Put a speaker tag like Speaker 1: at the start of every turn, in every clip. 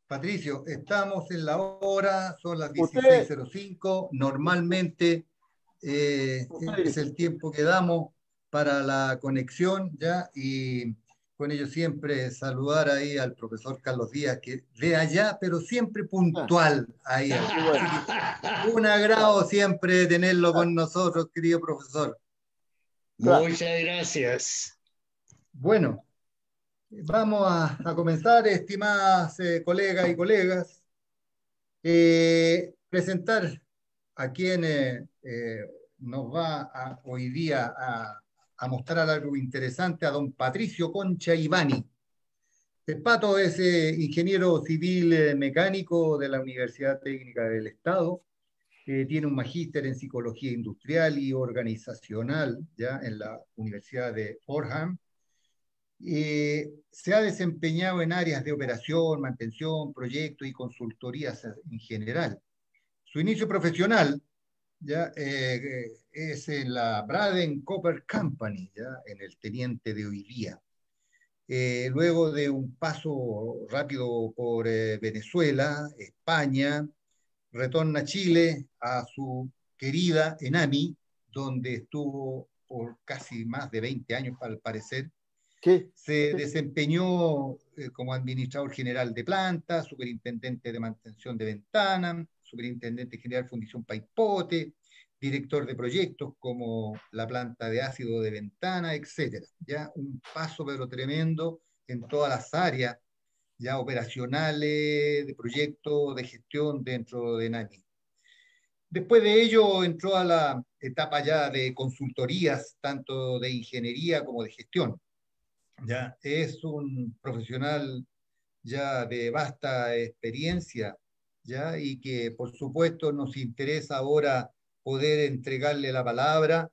Speaker 1: Patricio, estamos en la hora, son las
Speaker 2: Usted,
Speaker 1: 16:05. Normalmente es
Speaker 2: usted,
Speaker 1: el tiempo que damos para la conexión, ¿ya? Y con ello siempre saludar ahí al profesor Carlos Díaz, que de allá, pero siempre
Speaker 2: ah,
Speaker 1: puntual ahí.
Speaker 2: qué
Speaker 1: Así
Speaker 2: bueno.
Speaker 1: que un agrado
Speaker 2: Claro,
Speaker 1: siempre tenerlo
Speaker 2: claro,
Speaker 1: con nosotros, querido profesor.
Speaker 2: claro.
Speaker 3: Muchas gracias.
Speaker 1: Bueno, vamos a comenzar, estimadas colegas y colegas. Presentar a quien nos va hoy día a mostrar algo interesante, a don Patricio Concha Ivani. El Pato es ingeniero civil mecánico de la Universidad Técnica del Estado. Tiene un magíster en psicología industrial y organizacional ya en la Universidad de Fordham. Se ha desempeñado en áreas de operación, mantención, proyectos y consultorías en general. Su inicio profesional ya es en la Braden Copper Company, ya en el teniente de hoy día. Luego de un paso rápido por Venezuela, España, retorna a Chile, a su querida ENAMI, donde estuvo por casi más de 20 años, al parecer.
Speaker 2: Sí,
Speaker 1: Se
Speaker 2: sí,
Speaker 1: desempeñó como administrador general de planta, superintendente de mantención de ventana, superintendente general Fundición Paipote, director de proyectos como la planta de ácido de ventana, etcétera. Ya un paso pero tremendo en todas las áreas ya operacionales, de proyectos, de gestión dentro de NAMI. Después de ello entró a la etapa ya de consultorías, tanto de ingeniería como de gestión. Ya es un profesional ya de vasta experiencia, ya, y que por supuesto nos interesa ahora poder entregarle la palabra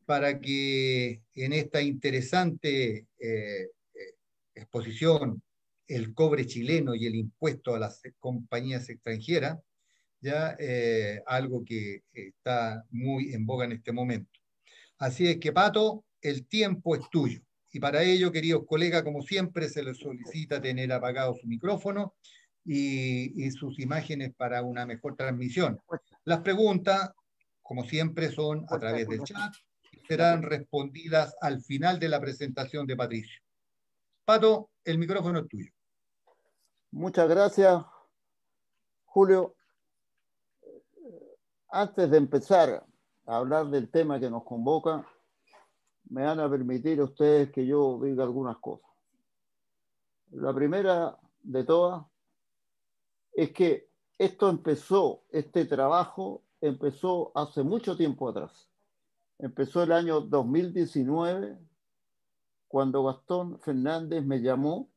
Speaker 1: para que en esta interesante exposición, el cobre chileno y el impuesto a las compañías extranjeras, ya algo que está muy en boga en este momento. Así es que, Pato, el tiempo es tuyo. Y para ello, queridos colegas, como siempre, se les solicita tener apagado su micrófono y sus imágenes para una mejor transmisión. Las preguntas, como siempre, son a través del chat y serán respondidas al final de la presentación de Patricio. Pato, el micrófono es tuyo.
Speaker 2: muchas gracias, Julio. Antes de empezar a hablar del tema que nos convoca, me van a permitir ustedes que yo diga algunas cosas. La primera de todas es que este trabajo empezó hace mucho tiempo atrás. Empezó el año 2019, cuando Gastón Fernández me llamó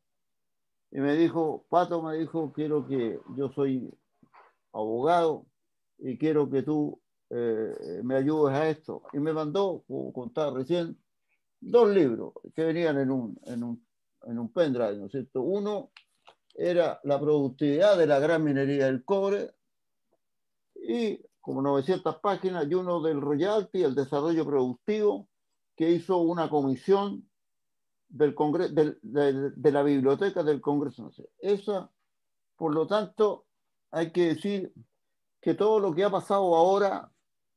Speaker 2: y me dijo, Pato, me dijo, quiero que yo soy abogado y quiero que tú me ayudes a esto. Y me mandó, como contaba recién, 2 libros que venían en un pendrive, ¿no es cierto? Uno era la productividad de la gran minería del cobre y como 900 páginas, y uno del royalty, el desarrollo productivo, que hizo una comisión del de la biblioteca del Congreso. No sé. Esa, por lo tanto, hay que decir que todo lo que ha pasado ahora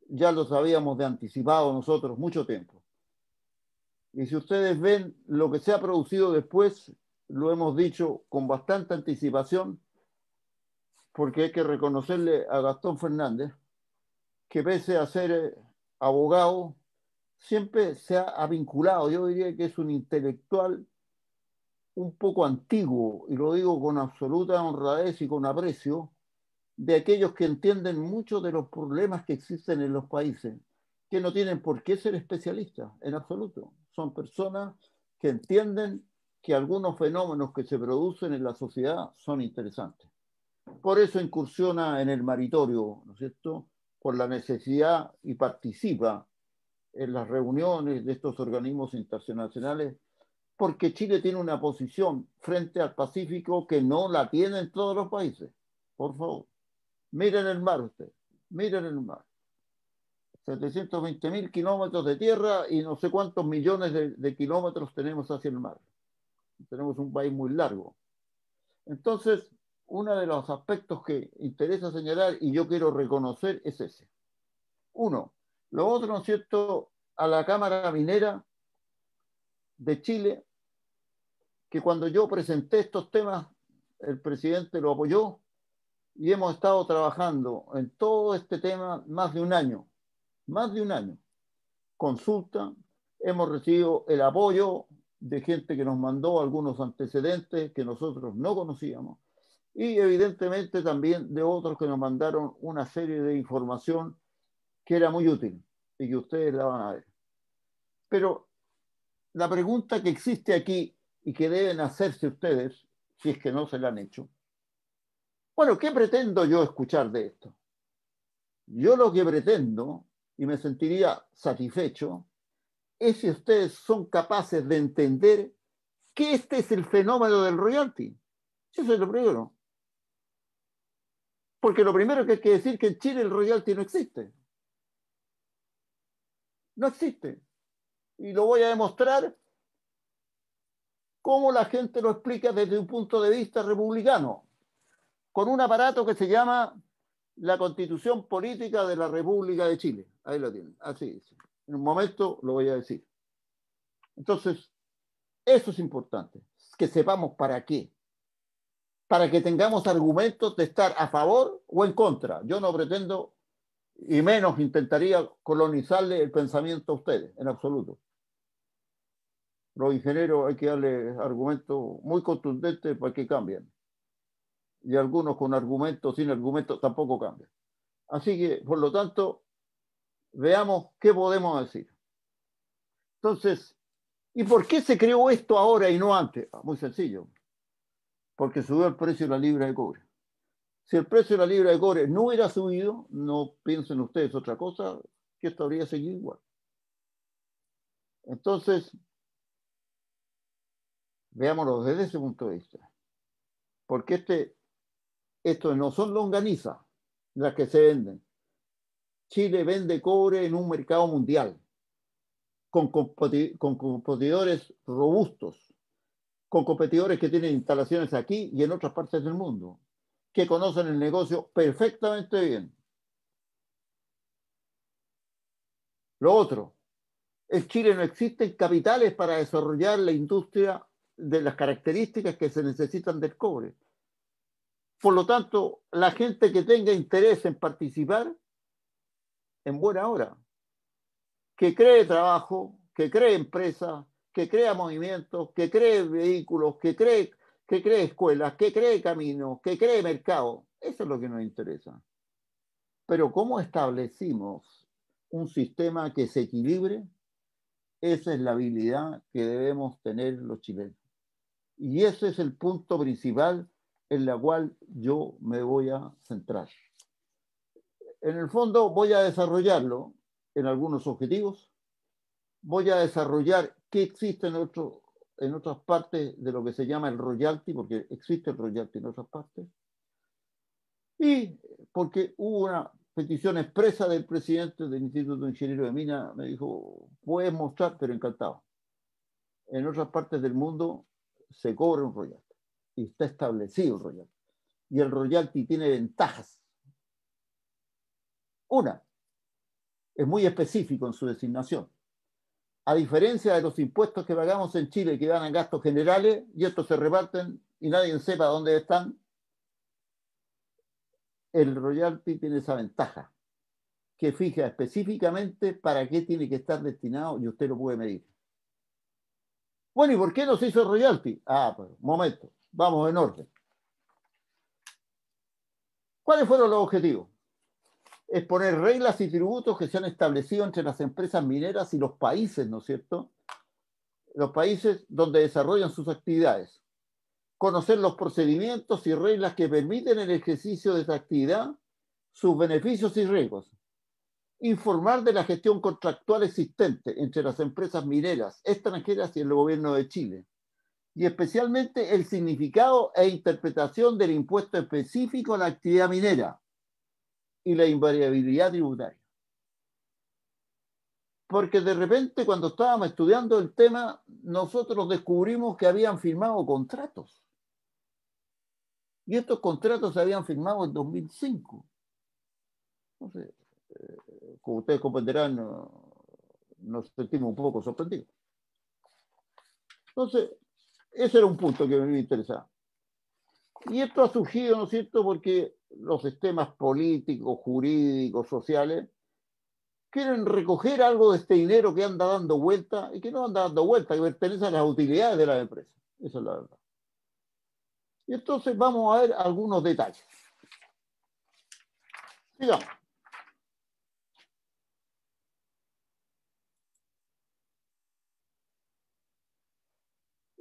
Speaker 2: ya lo sabíamos de anticipado nosotros mucho tiempo. Y si ustedes ven lo que se ha producido después, lo hemos dicho con bastante anticipación, porque hay que reconocerle a Gastón Fernández que pese a ser abogado, siempre se ha vinculado, yo diría que es un intelectual un poco antiguo, y lo digo con absoluta honradez y con aprecio, de aquellos que entienden mucho de los problemas que existen en los países, que no tienen por qué ser especialistas, en absoluto. Son personas que entienden que algunos fenómenos que se producen en la sociedad son interesantes. Por eso incursiona en el maritorio, ¿no es cierto?, por la necesidad y participa en las reuniones de estos organismos internacionales, porque Chile tiene una posición frente al Pacífico que no la tienen todos los países. Por favor, miren el mar ustedes, miren el mar. 720.000 kilómetros de tierra y no sé cuántos millones de kilómetros tenemos hacia el mar. Tenemos un país muy largo. Entonces, uno de los aspectos que interesa señalar y yo quiero reconocer es ese. Uno. Lo otro, ¿no es cierto?, a la Cámara Minera de Chile, que cuando yo presenté estos temas, el presidente lo apoyó y hemos estado trabajando en todo este tema más de un año. Consulta, hemos recibido el apoyo de gente que nos mandó algunos antecedentes que nosotros no conocíamos y evidentemente también de otros que nos mandaron una serie de información que era muy útil y que ustedes la van a ver. Pero la pregunta que existe aquí y que deben hacerse ustedes, si es que no se la han hecho, bueno, ¿qué pretendo yo escuchar de esto? Yo lo que pretendo, y me sentiría satisfecho, es si ustedes son capaces de entender que este es el fenómeno del royalty. Eso es lo primero. Porque lo primero que hay que decir es que en Chile el royalty no existe. No existe. Y lo voy a demostrar cómo la gente lo explica desde un punto de vista republicano, con un aparato que se llama la Constitución Política de la República de Chile. Ahí lo tienen, así dice. En un momento lo voy a decir. Entonces, eso es importante, que sepamos para qué. Para que tengamos argumentos de estar a favor o en contra. Yo no pretendo, y menos intentaría colonizarle el pensamiento a ustedes, en absoluto. Los ingenieros hay que darles argumentos muy contundentes para que cambien. Y algunos con argumentos, sin argumentos, tampoco cambian. Así que, por lo tanto, veamos qué podemos decir. Entonces, ¿y por qué se creó esto ahora y no antes? Muy sencillo. Porque subió el precio de la libra de cobre. Si el precio de la libra de cobre no hubiera subido, no piensen ustedes otra cosa, que esto habría seguido igual. Entonces, veámoslo desde ese punto de vista. Porque esto no son longanizas las que se venden. Chile vende cobre en un mercado mundial, con competidores robustos, con competidores que tienen instalaciones aquí y en otras partes del mundo, que conocen el negocio perfectamente bien. Lo otro, en Chile no existen capitales para desarrollar la industria de las características que se necesitan del cobre. Por lo tanto, la gente que tenga interés en participar, en buena hora, que cree trabajo, que cree empresa, que crea movimientos, que cree vehículos, que cree escuelas, que cree caminos, que cree mercado. Eso es lo que nos interesa. Pero ¿cómo establecimos un sistema que se equilibre? Esa es la habilidad que debemos tener los chilenos. Y ese es el punto principal en la cual yo me voy a centrar. En el fondo voy a desarrollarlo en algunos objetivos, voy a desarrollar qué existe en otras partes de lo que se llama el royalty, porque existe el royalty en otras partes, y porque hubo una petición expresa del presidente del Instituto de Ingeniero de Minas, me dijo, puedes mostrar, pero encantado. En otras partes del mundo se cobra un royalty y está establecido el royalty. Y el royalty tiene ventajas. Una, es muy específico en su designación. A diferencia de los impuestos que pagamos en Chile, que van a gastos generales, y estos se reparten y nadie sepa dónde están, el royalty tiene esa ventaja, que fija específicamente para qué tiene que estar destinado y usted lo puede medir. Bueno, ¿y por qué no se hizo el royalty? Pues, momento, vamos en orden. ¿Cuáles fueron los objetivos? Es poner reglas y tributos que se han establecido entre las empresas mineras y los países, ¿no es cierto? Los países donde desarrollan sus actividades. Conocer los procedimientos y reglas que permiten el ejercicio de esa actividad, sus beneficios y riesgos. Informar de la gestión contractual existente entre las empresas mineras extranjeras y el gobierno de Chile. Y especialmente el significado e interpretación del impuesto específico a la actividad minera y la invariabilidad tributaria. Porque de repente cuando estábamos estudiando el tema, nosotros descubrimos que habían firmado contratos. Y estos contratos se habían firmado en 2005. Entonces, como ustedes comprenderán, nos sentimos un poco sorprendidos. Entonces, ese era un punto que me interesaba. Y esto ha surgido, ¿no es cierto?, porque los sistemas políticos, jurídicos, sociales, quieren recoger algo de este dinero que anda dando vuelta y que no anda dando vuelta, que pertenece a las utilidades de la empresa. Esa es la verdad. Y entonces vamos a ver algunos detalles. Sigamos.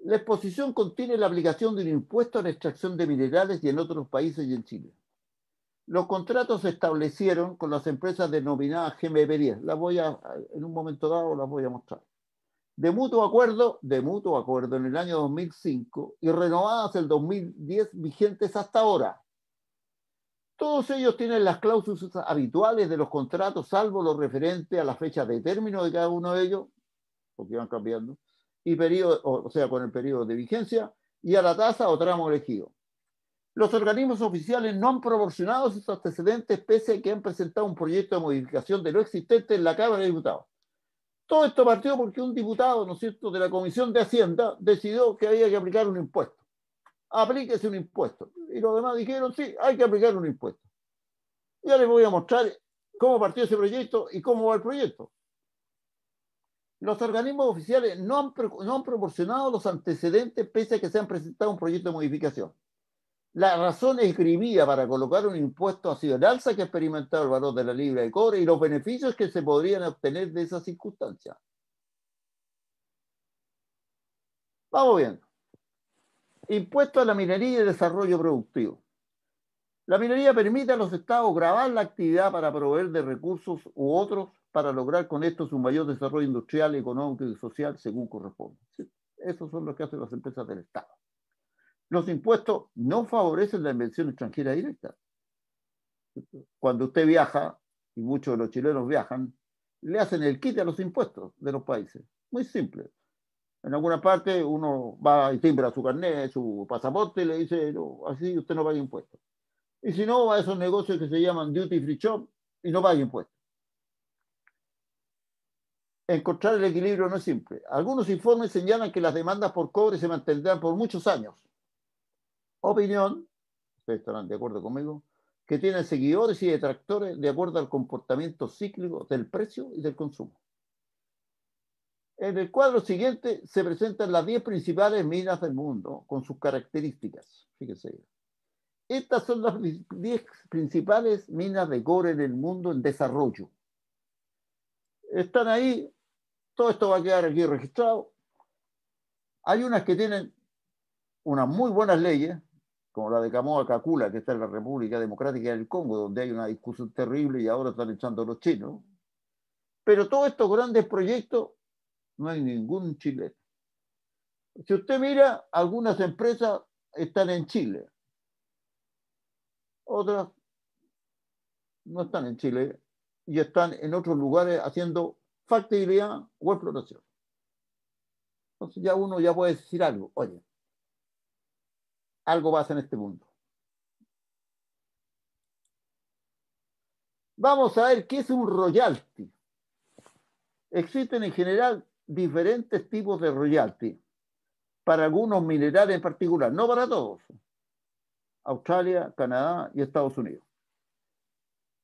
Speaker 2: La exposición contiene la aplicación de un impuesto a la extracción de minerales y en otros países y en Chile. Los contratos se establecieron con las empresas denominadas GMP10. En un momento dado las voy a mostrar. De mutuo acuerdo en el año 2005 y renovadas el 2010, vigentes hasta ahora. Todos ellos tienen las cláusulas habituales de los contratos, salvo lo referente a la fecha de término de cada uno de ellos, porque van cambiando, y periodo, o sea, con el periodo de vigencia, y a la tasa o tramo elegido. Los organismos oficiales no han proporcionado sus antecedentes pese a que han presentado un proyecto de modificación de lo existente en la Cámara de Diputados. Todo esto partió porque un diputado, ¿no es cierto?, de la Comisión de Hacienda decidió que había que aplicar un impuesto. Aplíquese un impuesto. Y los demás dijeron, sí, hay que aplicar un impuesto. Ya les voy a mostrar cómo partió ese proyecto y cómo va el proyecto. Los organismos oficiales no han proporcionado los antecedentes pese a que se han presentado un proyecto de modificación. La razón esgrimida para colocar un impuesto ha sido el alza que ha experimentado el valor de la libra de cobre y los beneficios que se podrían obtener de esa circunstancia. Vamos viendo. Impuesto a la minería y desarrollo productivo. La minería permite a los estados gravar la actividad para proveer de recursos u otros para lograr con esto su mayor desarrollo industrial, económico y social según corresponde. ¿Sí? Esos son los que hacen las empresas del Estado. Los impuestos no favorecen la inversión extranjera directa. Cuando usted viaja, y muchos de los chilenos viajan, le hacen el quite a los impuestos de los países. Muy simple. En alguna parte uno va y timbra su carnet, su pasaporte y le dice, no, así usted no paga impuestos. Y si no, va a esos negocios que se llaman duty free shop y no paga impuestos. Encontrar el equilibrio no es simple. Algunos informes señalan que las demandas por cobre se mantendrán por muchos años. Opinión, ustedes estarán de acuerdo conmigo, que tienen seguidores y detractores de acuerdo al comportamiento cíclico del precio y del consumo. En el cuadro siguiente se presentan las 10 principales minas del mundo con sus características. Fíjense. Estas son las 10 principales minas de cobre en el mundo en desarrollo. Están ahí, todo esto va a quedar aquí registrado. Hay unas que tienen unas muy buenas leyes, como la de Kamoa-Kakula, que está en la República Democrática del Congo, donde hay una discusión terrible y ahora están echando a los chinos. Pero todos estos grandes proyectos, no hay ningún chileno. Si usted mira, algunas empresas están en Chile, otras no están en Chile y están en otros lugares haciendo factibilidad o explotación. Entonces ya uno ya puede decir algo, oye, algo pasa en este mundo. Vamos a ver qué es un royalty. Existen en general diferentes tipos de royalty para algunos minerales en particular, no para todos. Australia, Canadá y Estados Unidos.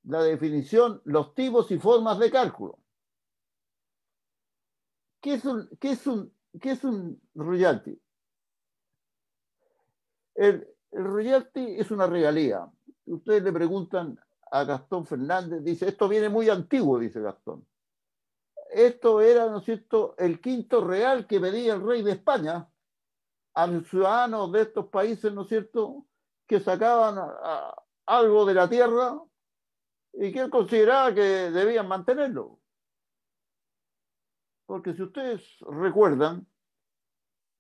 Speaker 2: La definición, los tipos y formas de cálculo. ¿Qué es un royalty? El royalty es una regalía. Ustedes le preguntan a Gastón Fernández, dice, esto viene muy antiguo, dice Gastón. Esto era, ¿no es cierto?, el quinto real que pedía el rey de España a los ciudadanos de estos países, ¿no es cierto?, que sacaban algo de la tierra y que él consideraba que debían mantenerlo. Porque si ustedes recuerdan,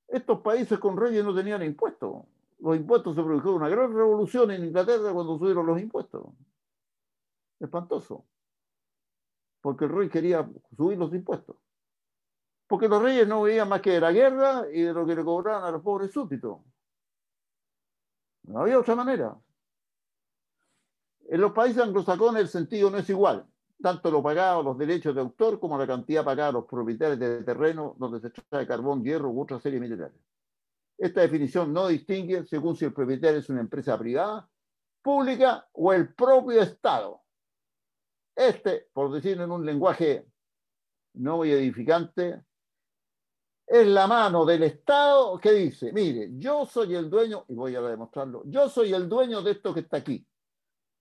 Speaker 2: estos países con reyes no tenían impuestos. Los impuestos se produjeron una gran revolución en Inglaterra cuando subieron los impuestos. Espantoso. Porque el rey quería subir los impuestos. Porque los reyes no veían más que de la guerra y de lo que le cobraban a los pobres súbditos. No había otra manera. En los países anglosajones el sentido no es igual. Tanto lo pagado los derechos de autor como la cantidad pagada a los propietarios de terreno donde se extrae carbón, hierro u otra serie de minerales. Esta definición no distingue según si el propietario es una empresa privada, pública o el propio Estado. Por decirlo en un lenguaje no muy edificante, es la mano del Estado que dice, mire, yo soy el dueño, y voy a demostrarlo, yo soy el dueño de esto que está aquí.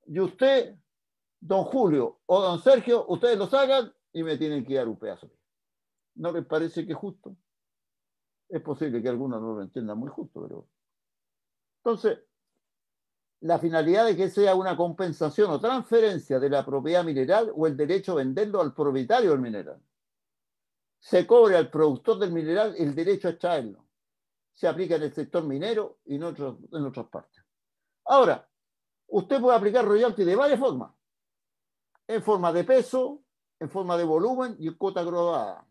Speaker 2: Y usted, don Julio o don Sergio, ustedes lo sacan y me tienen que dar un pedazo. ¿No les parece que es justo? Es posible que algunos no lo entiendan muy justo, pero... Entonces, la finalidad de que sea una compensación o transferencia de la propiedad mineral o el derecho a venderlo al propietario del mineral. Se cobre al productor del mineral el derecho a extraerlo. Se aplica en el sector minero y en otras partes. Ahora, usted puede aplicar royalty de varias formas. En forma de peso, en forma de volumen y en cuota graduada.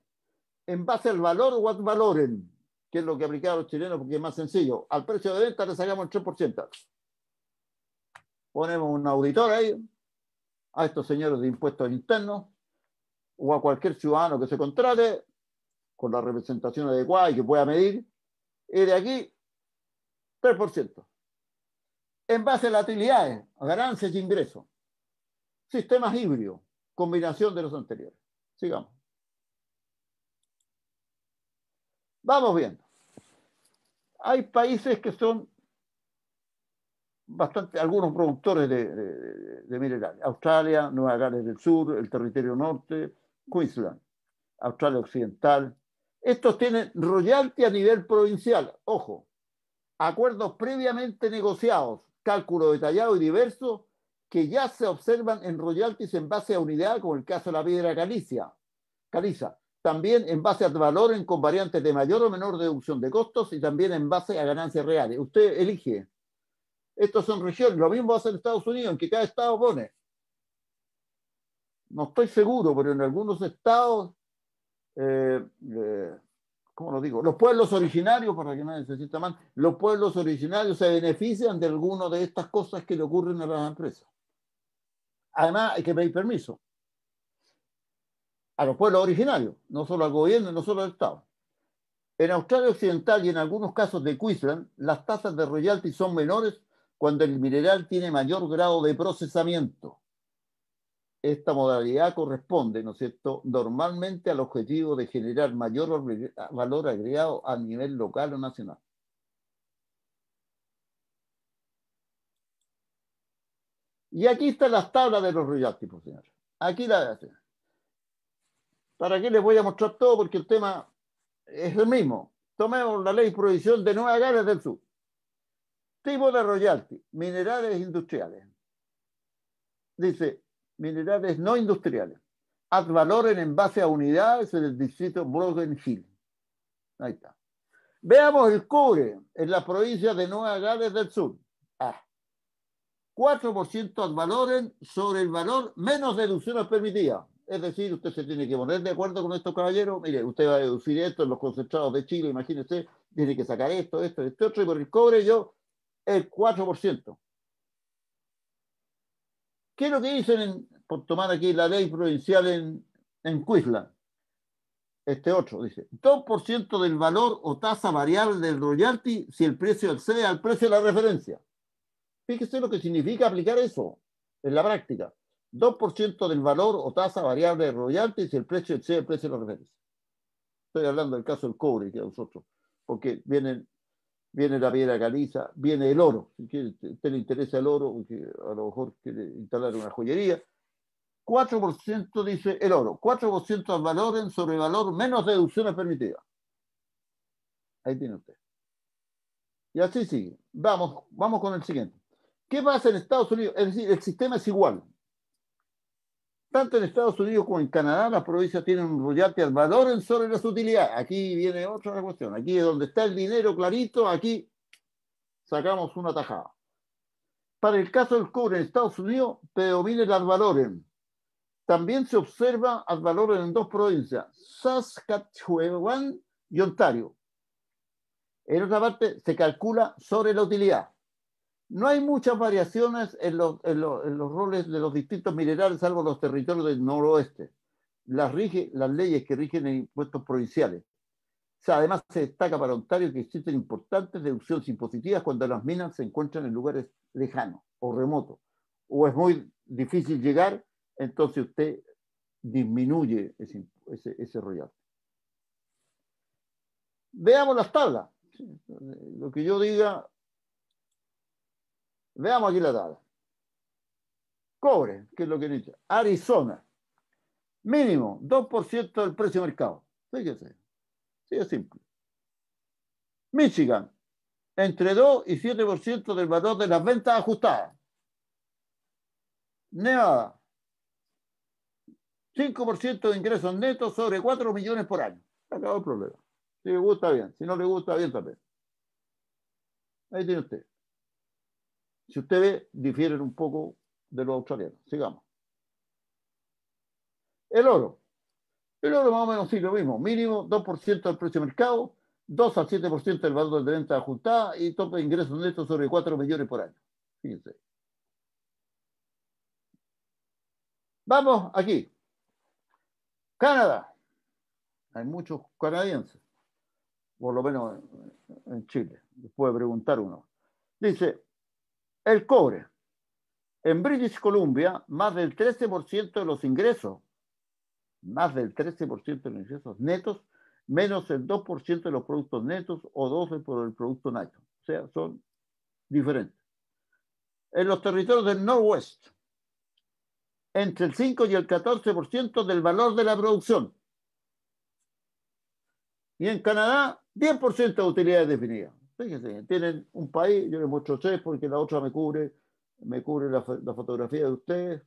Speaker 2: En base al valor o ad valorem, que es lo que aplicaron los chilenos porque es más sencillo. Al precio de venta le sacamos el 3%. Ponemos un auditor ahí, a estos señores de impuestos internos, o a cualquier ciudadano que se contrate, con la representación adecuada y que pueda medir, y de aquí, 3%. En base a las utilidades, a ganancias y ingresos. Sistemas híbridos, combinación de los anteriores. Sigamos. Vamos viendo. Hay países que son algunos productores de minerales. Australia, Nueva Gales del Sur, el Territorio Norte, Queensland, Australia Occidental. Estos tienen royalty a nivel provincial. Ojo, acuerdos previamente negociados, cálculo detallado y diverso, que ya se observan en royalties en base a unidad, como el caso de la piedra caliza. También en base a valores con variantes de mayor o menor deducción de costos y también en base a ganancias reales. Usted elige. Estos son regiones. Lo mismo hace en Estados Unidos, en que cada estado pone. No estoy seguro, pero en algunos estados, ¿cómo lo digo? Los pueblos originarios, para que nadie se sienta mal, los pueblos originarios se benefician de alguna de estas cosas que le ocurren a las empresas. Además, hay que pedir permiso a los pueblos originarios, no solo al gobierno, no solo al Estado. En Australia Occidental y en algunos casos de Queensland, las tasas de royalty son menores cuando el mineral tiene mayor grado de procesamiento. Esta modalidad corresponde, ¿no es cierto?, normalmente al objetivo de generar mayor valor agregado a nivel local o nacional. Y aquí están las tablas de los royalties, por señor. Aquí la hacen. ¿Para qué les voy a mostrar todo? Porque el tema es el mismo. Tomemos la ley de prohibición de Nueva Gales del Sur. Tipo de royalty, minerales industriales. Dice, minerales no industriales. Ad valorem en base a unidades en el distrito Broken Hill. Ahí está. Veamos el cobre en la provincia de Nueva Gales del Sur. 4% ad valorem sobre el valor menos deducciones permitidas. Es decir, usted se tiene que poner de acuerdo con estos caballeros. Mire, usted va a deducir esto en los concentrados de Chile, imagínese, tiene que sacar esto, otro, y por el cobre yo el 4%. ¿Qué es lo que dicen, por tomar aquí la ley provincial en Queensland? Este otro dice, 2% del valor o tasa variable del royalty si el precio excede al precio de la referencia. Fíjese lo que significa aplicar eso en la práctica. 2% del valor o tasa variable de royalty si el precio excede el precio de la referencia. Estoy hablando del caso del cobre, que a nosotros, porque viene la piedra caliza, viene el oro. Si a usted le interesa el oro, porque a lo mejor quiere instalar una joyería. 4% dice el oro, 4% al valor sobre valor menos deducciones permitidas. Ahí tiene usted. Y así sigue. Vamos con el siguiente. ¿Qué pasa en Estados Unidos? Es decir, el sistema es igual. Tanto en Estados Unidos como en Canadá, las provincias tienen un royalty al valor sobre las utilidades. Aquí viene otra cuestión. Aquí es donde está el dinero clarito, aquí sacamos una tajada. Para el caso del cobre en Estados Unidos, predomina el ad valorem. También se observa ad valorem en dos provincias, Saskatchewan y Ontario. En otra parte, se calcula sobre la utilidad. No hay muchas variaciones en los roles de los distintos minerales, salvo los territorios del noroeste. Las leyes que rigen en impuestos provinciales. O sea, además se destaca para Ontario que existen importantes deducciones impositivas cuando las minas se encuentran en lugares lejanos o remotos, o es muy difícil llegar, entonces usted disminuye ese royalty. Veamos las tablas. Lo que yo diga, veamos aquí la tabla. Cobre, que es lo que dice. Arizona, mínimo 2% del precio de mercado. Fíjese, sí es simple. Michigan, entre 2 y 7% del valor de las ventas ajustadas. Nevada, 5% de ingresos netos sobre 4 millones por año. Se acabó el problema. Si le gusta, bien. Si no le gusta, bien también. Ahí tiene usted. Si usted ve, difieren un poco de los australianos. Sigamos. El oro. El oro más o menos sí lo mismo. Mínimo 2% del precio de mercado, 2 al 7% del valor de venta ajustada y tope de ingresos netos sobre 4 millones por año. Fíjense. Vamos aquí. Canadá. Hay muchos canadienses, por lo menos en Chile. Les puede preguntar uno. Dice, el cobre. En British Columbia, más del 13% de los ingresos, más del 13% de los ingresos netos, menos el 2% de los productos netos o 12% por el producto neto. O sea, son diferentes. En los territorios del Northwest, entre el 5 y el 14% del valor de la producción. Y en Canadá, 10% de utilidades definidas. Fíjense, tienen un país, yo les muestro 3 porque la otra me cubre la fotografía de ustedes.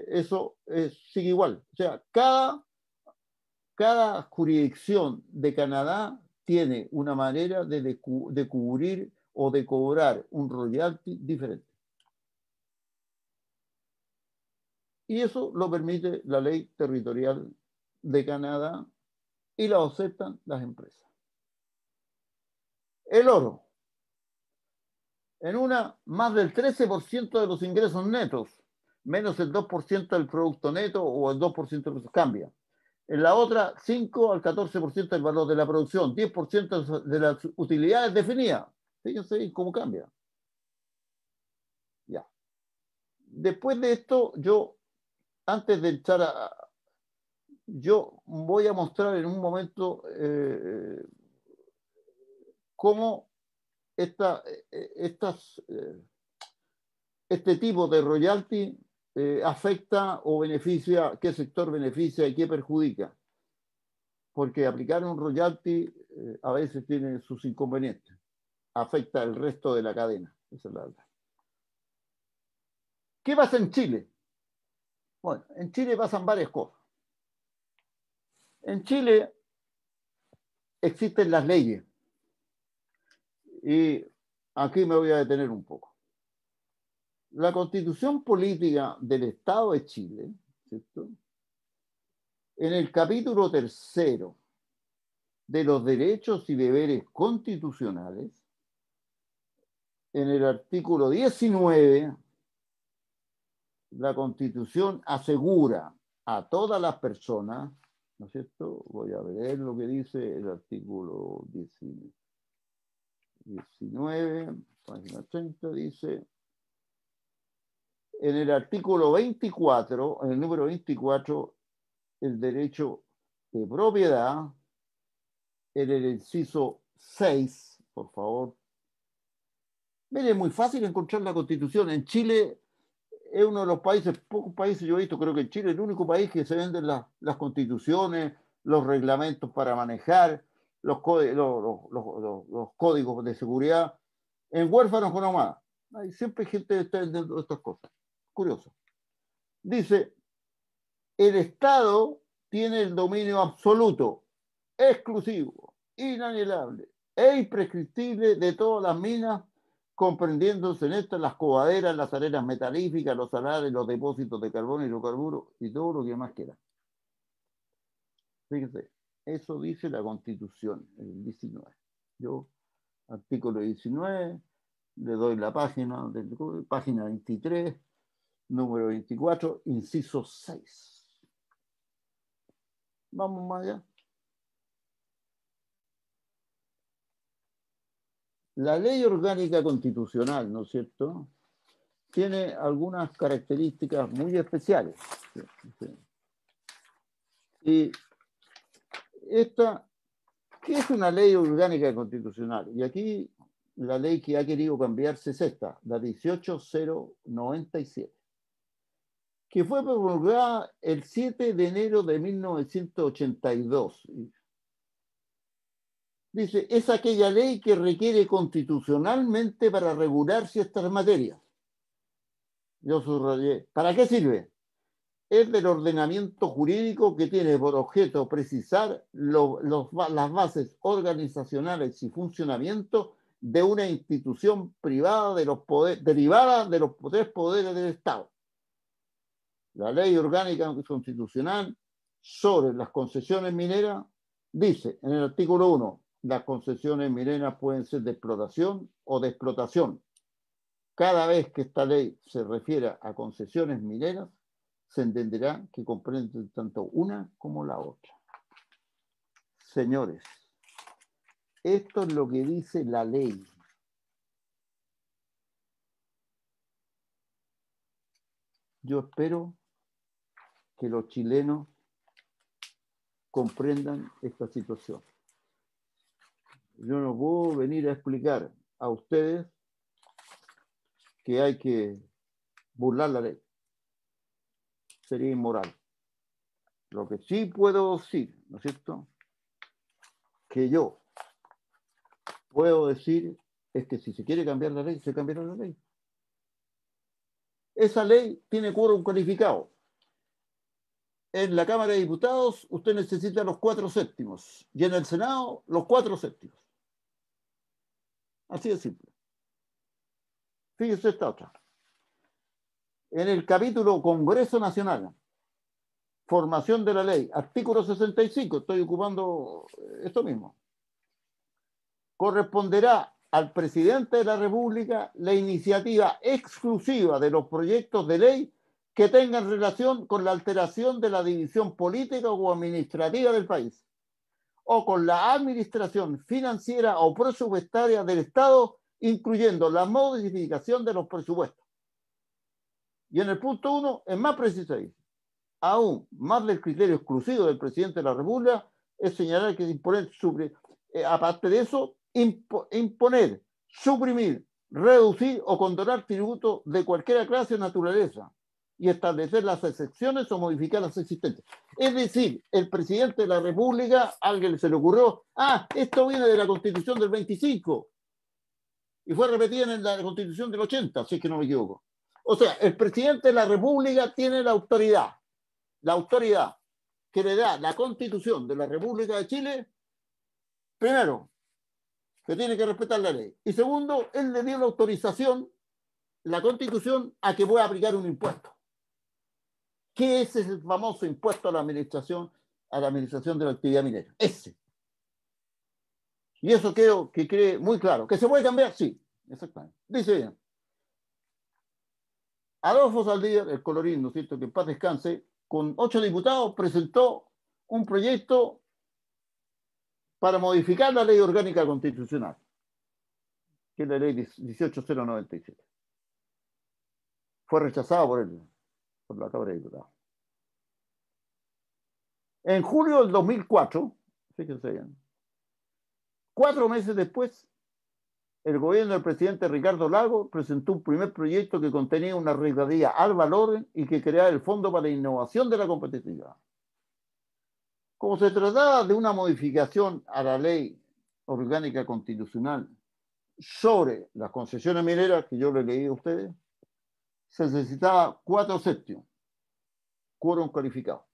Speaker 2: Eso sigue igual. O sea, cada jurisdicción de Canadá tiene una manera de cubrir o de cobrar un royalty diferente. Y eso lo permite la ley territorial de Canadá y lo aceptan las empresas. El oro. En una, más del 13% de los ingresos netos, menos el 2% del producto neto o el 2% de los cambia. En la otra, 5 al 14% del valor de la producción, 10% de las utilidades definidas. Fíjense cómo cambia. Ya. Después de esto, antes de echar yo voy a mostrar en un momento cómo este tipo de royalty afecta o beneficia, qué sector beneficia y qué perjudica. Porque aplicar un royalty a veces tiene sus inconvenientes. Afecta el resto de la cadena. Esa es la verdad. ¿Qué pasa en Chile? Bueno, en Chile pasan varias cosas. En Chile existen las leyes. Y aquí me voy a detener un poco. La Constitución Política del Estado de Chile, ¿cierto? En el capítulo 3 de los derechos y deberes constitucionales, en el artículo 19, la Constitución asegura a todas las personas, ¿no es cierto? Voy a ver lo que dice el artículo 19, página 30, dice, en el artículo 24, en el número 24, el derecho de propiedad, en el inciso 6, por favor. Mire, es muy fácil encontrar la Constitución. En Chile es uno de los países, pocos países yo he visto, creo que en Chile es el único país que se venden las constituciones, los reglamentos para manejar, los códigos de seguridad, en huérfanos con ahumada. Hay siempre gente que está vendiendo estas cosas. Curioso. Dice, el Estado tiene el dominio absoluto, exclusivo, inalienable e imprescriptible de todas las minas, comprendiéndose en estas las cobaderas, las arenas metalíficas, los salares, los depósitos de carbón y hidrocarburos y todo lo que más quiera. Fíjense, eso dice la Constitución, el 19. Artículo 19, Le doy la página, página 23, número 24, inciso 6. Vamos más allá. La ley orgánica constitucional, ¿no es cierto?, tiene algunas características muy especiales. Y esta, ¿qué es una ley orgánica constitucional? Y aquí la ley que ha querido cambiarse es esta, la 18097, que fue promulgada el 7 de enero de 1982. Dice, es aquella ley que requiere constitucionalmente para regular ciertas materias. Yo subrayé. ¿Para qué sirve? Es del ordenamiento jurídico que tiene por objeto precisar las bases organizacionales y funcionamiento de una institución privada derivada de los tres poderes del Estado. La ley orgánica constitucional sobre las concesiones mineras dice en el artículo 1, las concesiones mineras pueden ser de exploración o de explotación. Cada vez que esta ley se refiera a concesiones mineras, se entenderá que comprenden tanto una como la otra. Señores, esto es lo que dice la ley. Yo espero que los chilenos comprendan esta situación. Yo no puedo venir a explicar a ustedes que hay que burlar la ley. Sería inmoral. Lo que sí puedo decir, ¿no es cierto?, que yo puedo decir es que si se quiere cambiar la ley, se cambiará la ley. Esa ley tiene quórum calificado. En la Cámara de Diputados usted necesita los 4/7 y en el Senado los 4/7. Así de simple. Fíjese esta otra. En el capítulo Congreso Nacional, formación de la ley, artículo 65, estoy ocupando esto mismo. Corresponderá al presidente de la República la iniciativa exclusiva de los proyectos de ley que tengan relación con la alteración de la división política o administrativa del país, o con la administración financiera o presupuestaria del Estado, incluyendo la modificación de los presupuestos. Y en el punto 1 es más preciso ahí. Aún más del criterio exclusivo del presidente de la República es señalar que aparte de eso, imponer, suprimir, reducir o condonar tributos de cualquier clase o naturaleza y establecer las excepciones o modificar las existentes. Es decir, el presidente de la República, a alguien se le ocurrió, esto viene de la Constitución del 25 y fue repetida en la Constitución del 80, si es que no me equivoco. O sea, el presidente de la República tiene la autoridad que le da la Constitución de la República de Chile, primero, que tiene que respetar la ley. Y segundo, él le dio la autorización, la Constitución, a que pueda aplicar un impuesto. ¿Qué es ese famoso impuesto a la administración de la actividad minera? Ese. Y eso creo que quede muy claro. ¿Que se puede cambiar? Sí, exactamente. Dice bien. Adolfo Saldívar, el colorín, ¿no es cierto?, que en paz descanse, con 8 diputados presentó un proyecto para modificar la ley orgánica constitucional, que es la ley 18097. Fue rechazado por la Cámara de Diputados. En julio del 2004, fíjense bien, 4 meses después, el gobierno del presidente Ricardo Lagos presentó un primer proyecto que contenía una regalía al valor y que creaba el Fondo para la Innovación de la Competitividad. Como se trataba de una modificación a la ley orgánica constitucional sobre las concesiones mineras, que yo le leí a ustedes, se necesitaba 4/7, quórum calificado.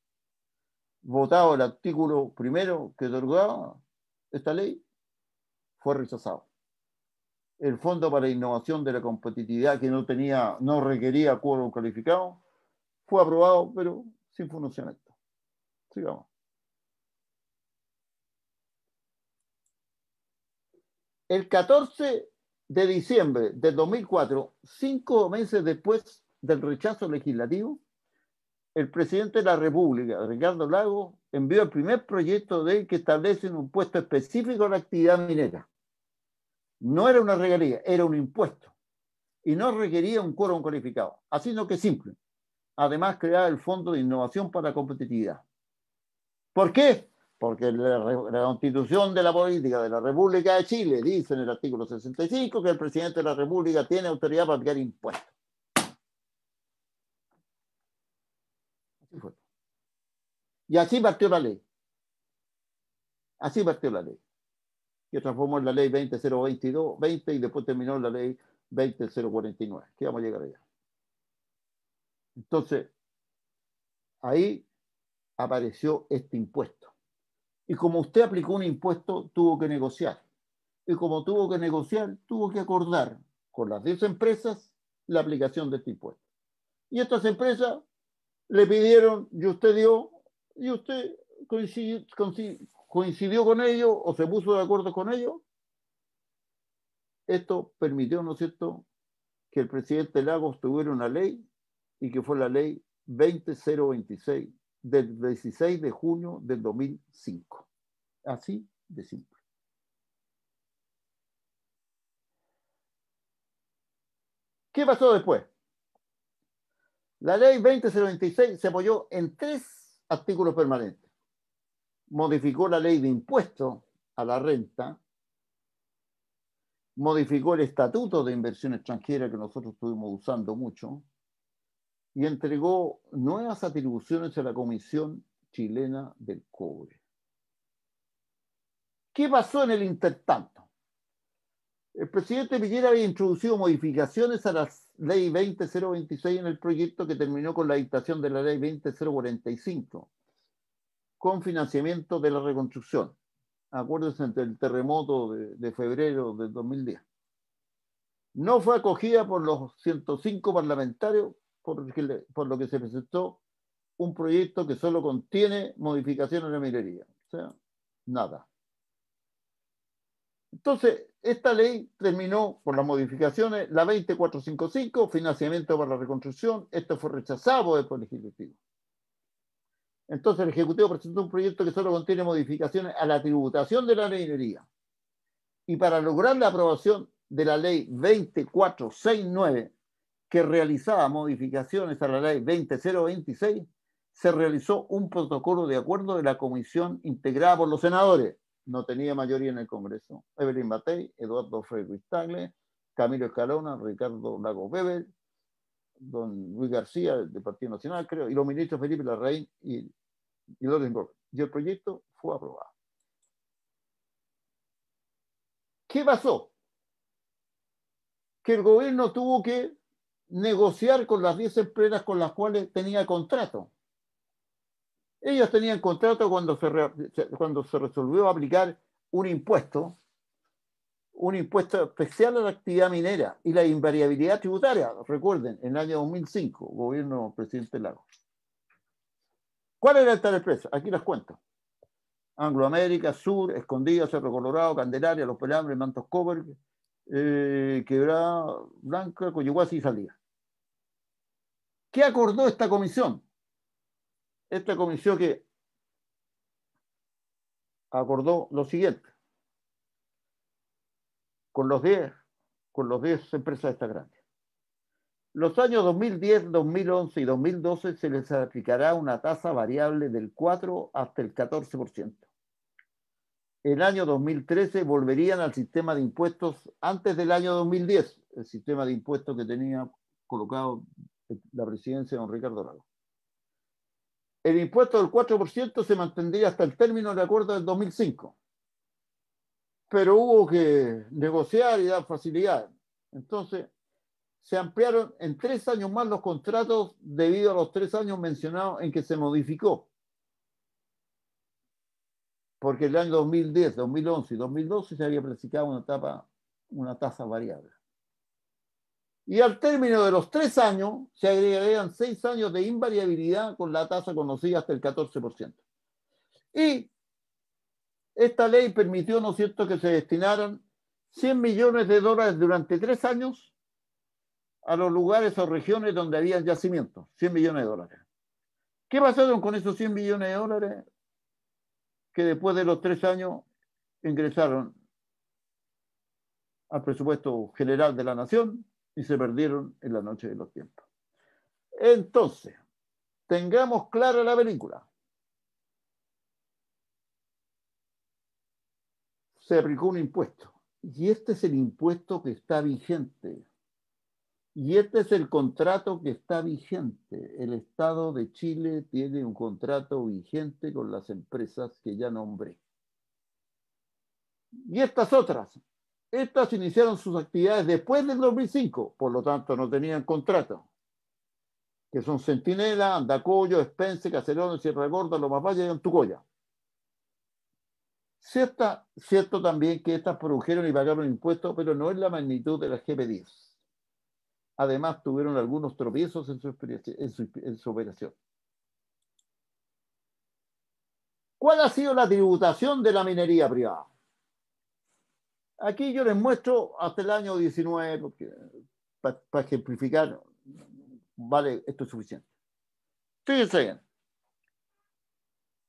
Speaker 2: Votado el artículo primero que otorgaba esta ley, fue rechazado. El Fondo para la Innovación de la Competitividad, que no requería quórum calificado, fue aprobado, pero sin funcionamiento. Sigamos. El 14 de diciembre del 2004, 5 meses después del rechazo legislativo, el presidente de la República, Ricardo Lagos, envió el primer proyecto de ley que establece un impuesto específico a la actividad minera. No era una regalía, era un impuesto. Y no requería un quórum calificado. Así no que simple. Además, creaba el Fondo de Innovación para la Competitividad. ¿Por qué? Porque la Constitución de la Política de la República de Chile dice en el artículo 65 que el presidente de la República tiene autoridad para aplicar impuestos. Así fue. Y así partió la ley. Así partió la ley. Que transformó en la ley 20.022 y después terminó en la ley 20.049. Que vamos a llegar allá. Entonces, ahí apareció este impuesto. Y como usted aplicó un impuesto, tuvo que negociar. Y como tuvo que negociar, tuvo que acordar con las 10 empresas la aplicación de este impuesto. Y estas empresas le pidieron, y usted dio, y usted coincidió con ellos o se puso de acuerdo con ellos. Esto permitió, ¿no es cierto?, que el presidente Lagos tuviera una ley y que fue la ley 20.026 del 16 de junio del 2005. Así de simple. ¿Qué pasó después? La ley 20.026 se apoyó en 3 artículos permanentes. Modificó la ley de impuesto a la renta, modificó el estatuto de inversión extranjera que nosotros estuvimos usando mucho y entregó nuevas atribuciones a la Comisión Chilena del Cobre. ¿Qué pasó en el intertanto? El presidente Piñera había introducido modificaciones a la ley 20.026 en el proyecto que terminó con la dictación de la ley 20.045 con financiamiento de la reconstrucción. Acuérdense del terremoto de febrero del 2010. No fue acogida por los 105 parlamentarios, por lo que se presentó un proyecto que solo contiene modificaciones en la minería. O sea, nada. Entonces, esta ley terminó por las modificaciones, la 20455, financiamiento para la reconstrucción. Esto fue rechazado por el Poder Legislativo. Entonces, el Ejecutivo presentó un proyecto que solo contiene modificaciones a la tributación de la minería. Y para lograr la aprobación de la ley 2469, que realizaba modificaciones a la ley 20.026, se realizó un protocolo de acuerdo de la comisión integrada por los senadores. No tenía mayoría en el Congreso. Evelyn Matei, Eduardo Frei Ruiz Tagle, Camilo Escalona, Ricardo Lagos Weber, don Luis García, del Partido Nacional, creo, y los ministros Felipe Larraín y Lorenz Gordon. Y el proyecto fue aprobado. ¿Qué pasó? Que el gobierno tuvo que negociar con las 10 empresas con las cuales tenía contrato. Ellos tenían contrato cuando se resolvió aplicar un impuesto especial a la actividad minera y la invariabilidad tributaria. Recuerden, en el año 2005, gobierno del presidente Lagos. ¿Cuál era esta empresa? Aquí las cuento. Anglo América, Sur, Escondida, Cerro Colorado, Candelaria, Los Pelambres, Mantos Cover, Quebrada Blanca, Coyihuasi y Salida. ¿Qué acordó esta comisión? Esta comisión que acordó lo siguiente. Con los 10 empresas de esta grande. Los años 2010, 2011 y 2012 se les aplicará una tasa variable del 4 hasta el 14%. El año 2013 volverían al sistema de impuestos antes del año 2010, el sistema de impuestos que tenía colocado la presidencia de don Ricardo Lagos. El impuesto del 4% se mantendría hasta el término del acuerdo del 2005. Pero hubo que negociar y dar facilidades. Entonces, se ampliaron en 3 años más los contratos debido a los 3 años mencionados en que se modificó. Porque el año 2010, 2011 y 2012 se había practicado una tasa variable. Y al término de los 3 años se agregarían 6 años de invariabilidad con la tasa conocida hasta el 14%. Y esta ley permitió, ¿no es cierto?, que se destinaran 100 millones de dólares durante 3 años a los lugares o regiones donde había yacimientos. 100 millones de dólares. ¿Qué pasaron con esos 100 millones de dólares? Que después de los 3 años ingresaron al presupuesto general de la nación y se perdieron en la noche de los tiempos. Entonces, tengamos clara la película. Se aplicó un impuesto y este es el impuesto que está vigente. Y este es el contrato que está vigente. El Estado de Chile tiene un contrato vigente con las empresas que ya nombré. Y estas otras, estas iniciaron sus actividades después del 2005, por lo tanto no tenían contrato, que son Centinela, Andacollo, Espence, Caserones, Sierra Gorda, Lomas Valle y Antucoya. Cierto también que estas produjeron y pagaron impuestos, pero no en la magnitud de las GP10. Además, tuvieron algunos tropiezos en su operación. ¿Cuál ha sido la tributación de la minería privada? Aquí yo les muestro hasta el año 19, porque para ejemplificar, vale, esto es suficiente. Fíjense bien.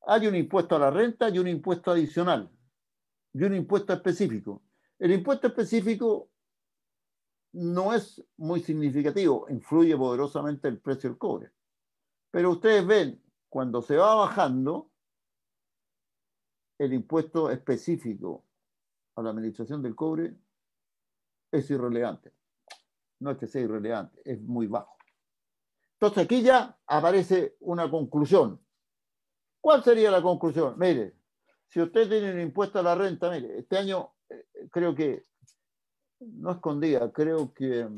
Speaker 2: Hay un impuesto a la renta y un impuesto adicional y un impuesto específico. El impuesto específico no es muy significativo, influye poderosamente el precio del cobre. Pero ustedes ven, cuando se va bajando, el impuesto específico a la administración del cobre es irrelevante. No es que sea irrelevante, es muy bajo. Entonces aquí ya aparece una conclusión. ¿Cuál sería la conclusión? Mire, si usted tiene un impuesto a la renta, mire, este año creo que no escondía, creo que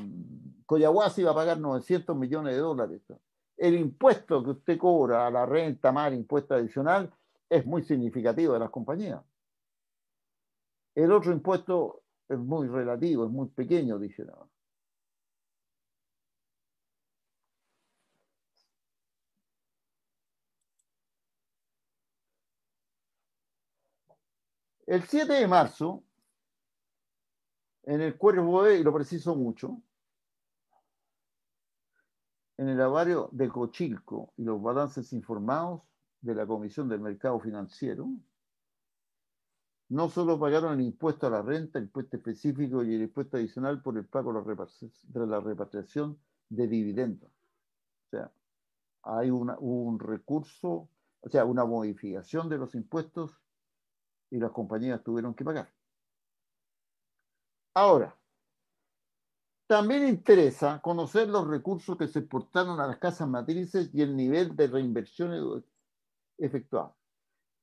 Speaker 2: Coyahuasi va a pagar 900 millones de dólares. El impuesto que usted cobra a la renta más impuesto adicional es muy significativo de las compañías. El otro impuesto es muy relativo, es muy pequeño, dice. El 7 de marzo, en el Cuervo E, y lo preciso mucho, en el avario de Cochilco y los balances informados de la Comisión del Mercado Financiero, no solo pagaron el impuesto a la renta, el impuesto específico y el impuesto adicional por el pago de la repatriación de dividendos. O sea, hay un recurso, o sea, una modificación de los impuestos y las compañías tuvieron que pagar. Ahora, también interesa conocer los recursos que se exportaron a las casas matrices y el nivel de reinversión efectuado.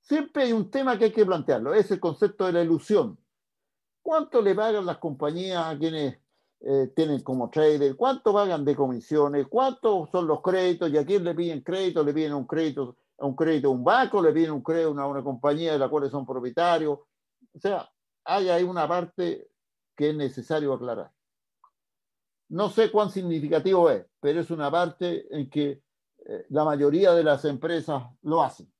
Speaker 2: Siempre hay un tema que hay que plantearlo, es el concepto de la ilusión. ¿Cuánto le pagan las compañías a quienes tienen como trader? ¿Cuánto pagan de comisiones? ¿Cuántos son los créditos? ¿Y a quién le piden crédito? ¿Le piden un crédito a un banco? ¿Le piden un crédito a una compañía de la cual son propietarios? O sea, hay ahí una parte que es necesario aclarar. No sé cuán significativo es, pero es una parte en que la mayoría de las empresas lo hacen.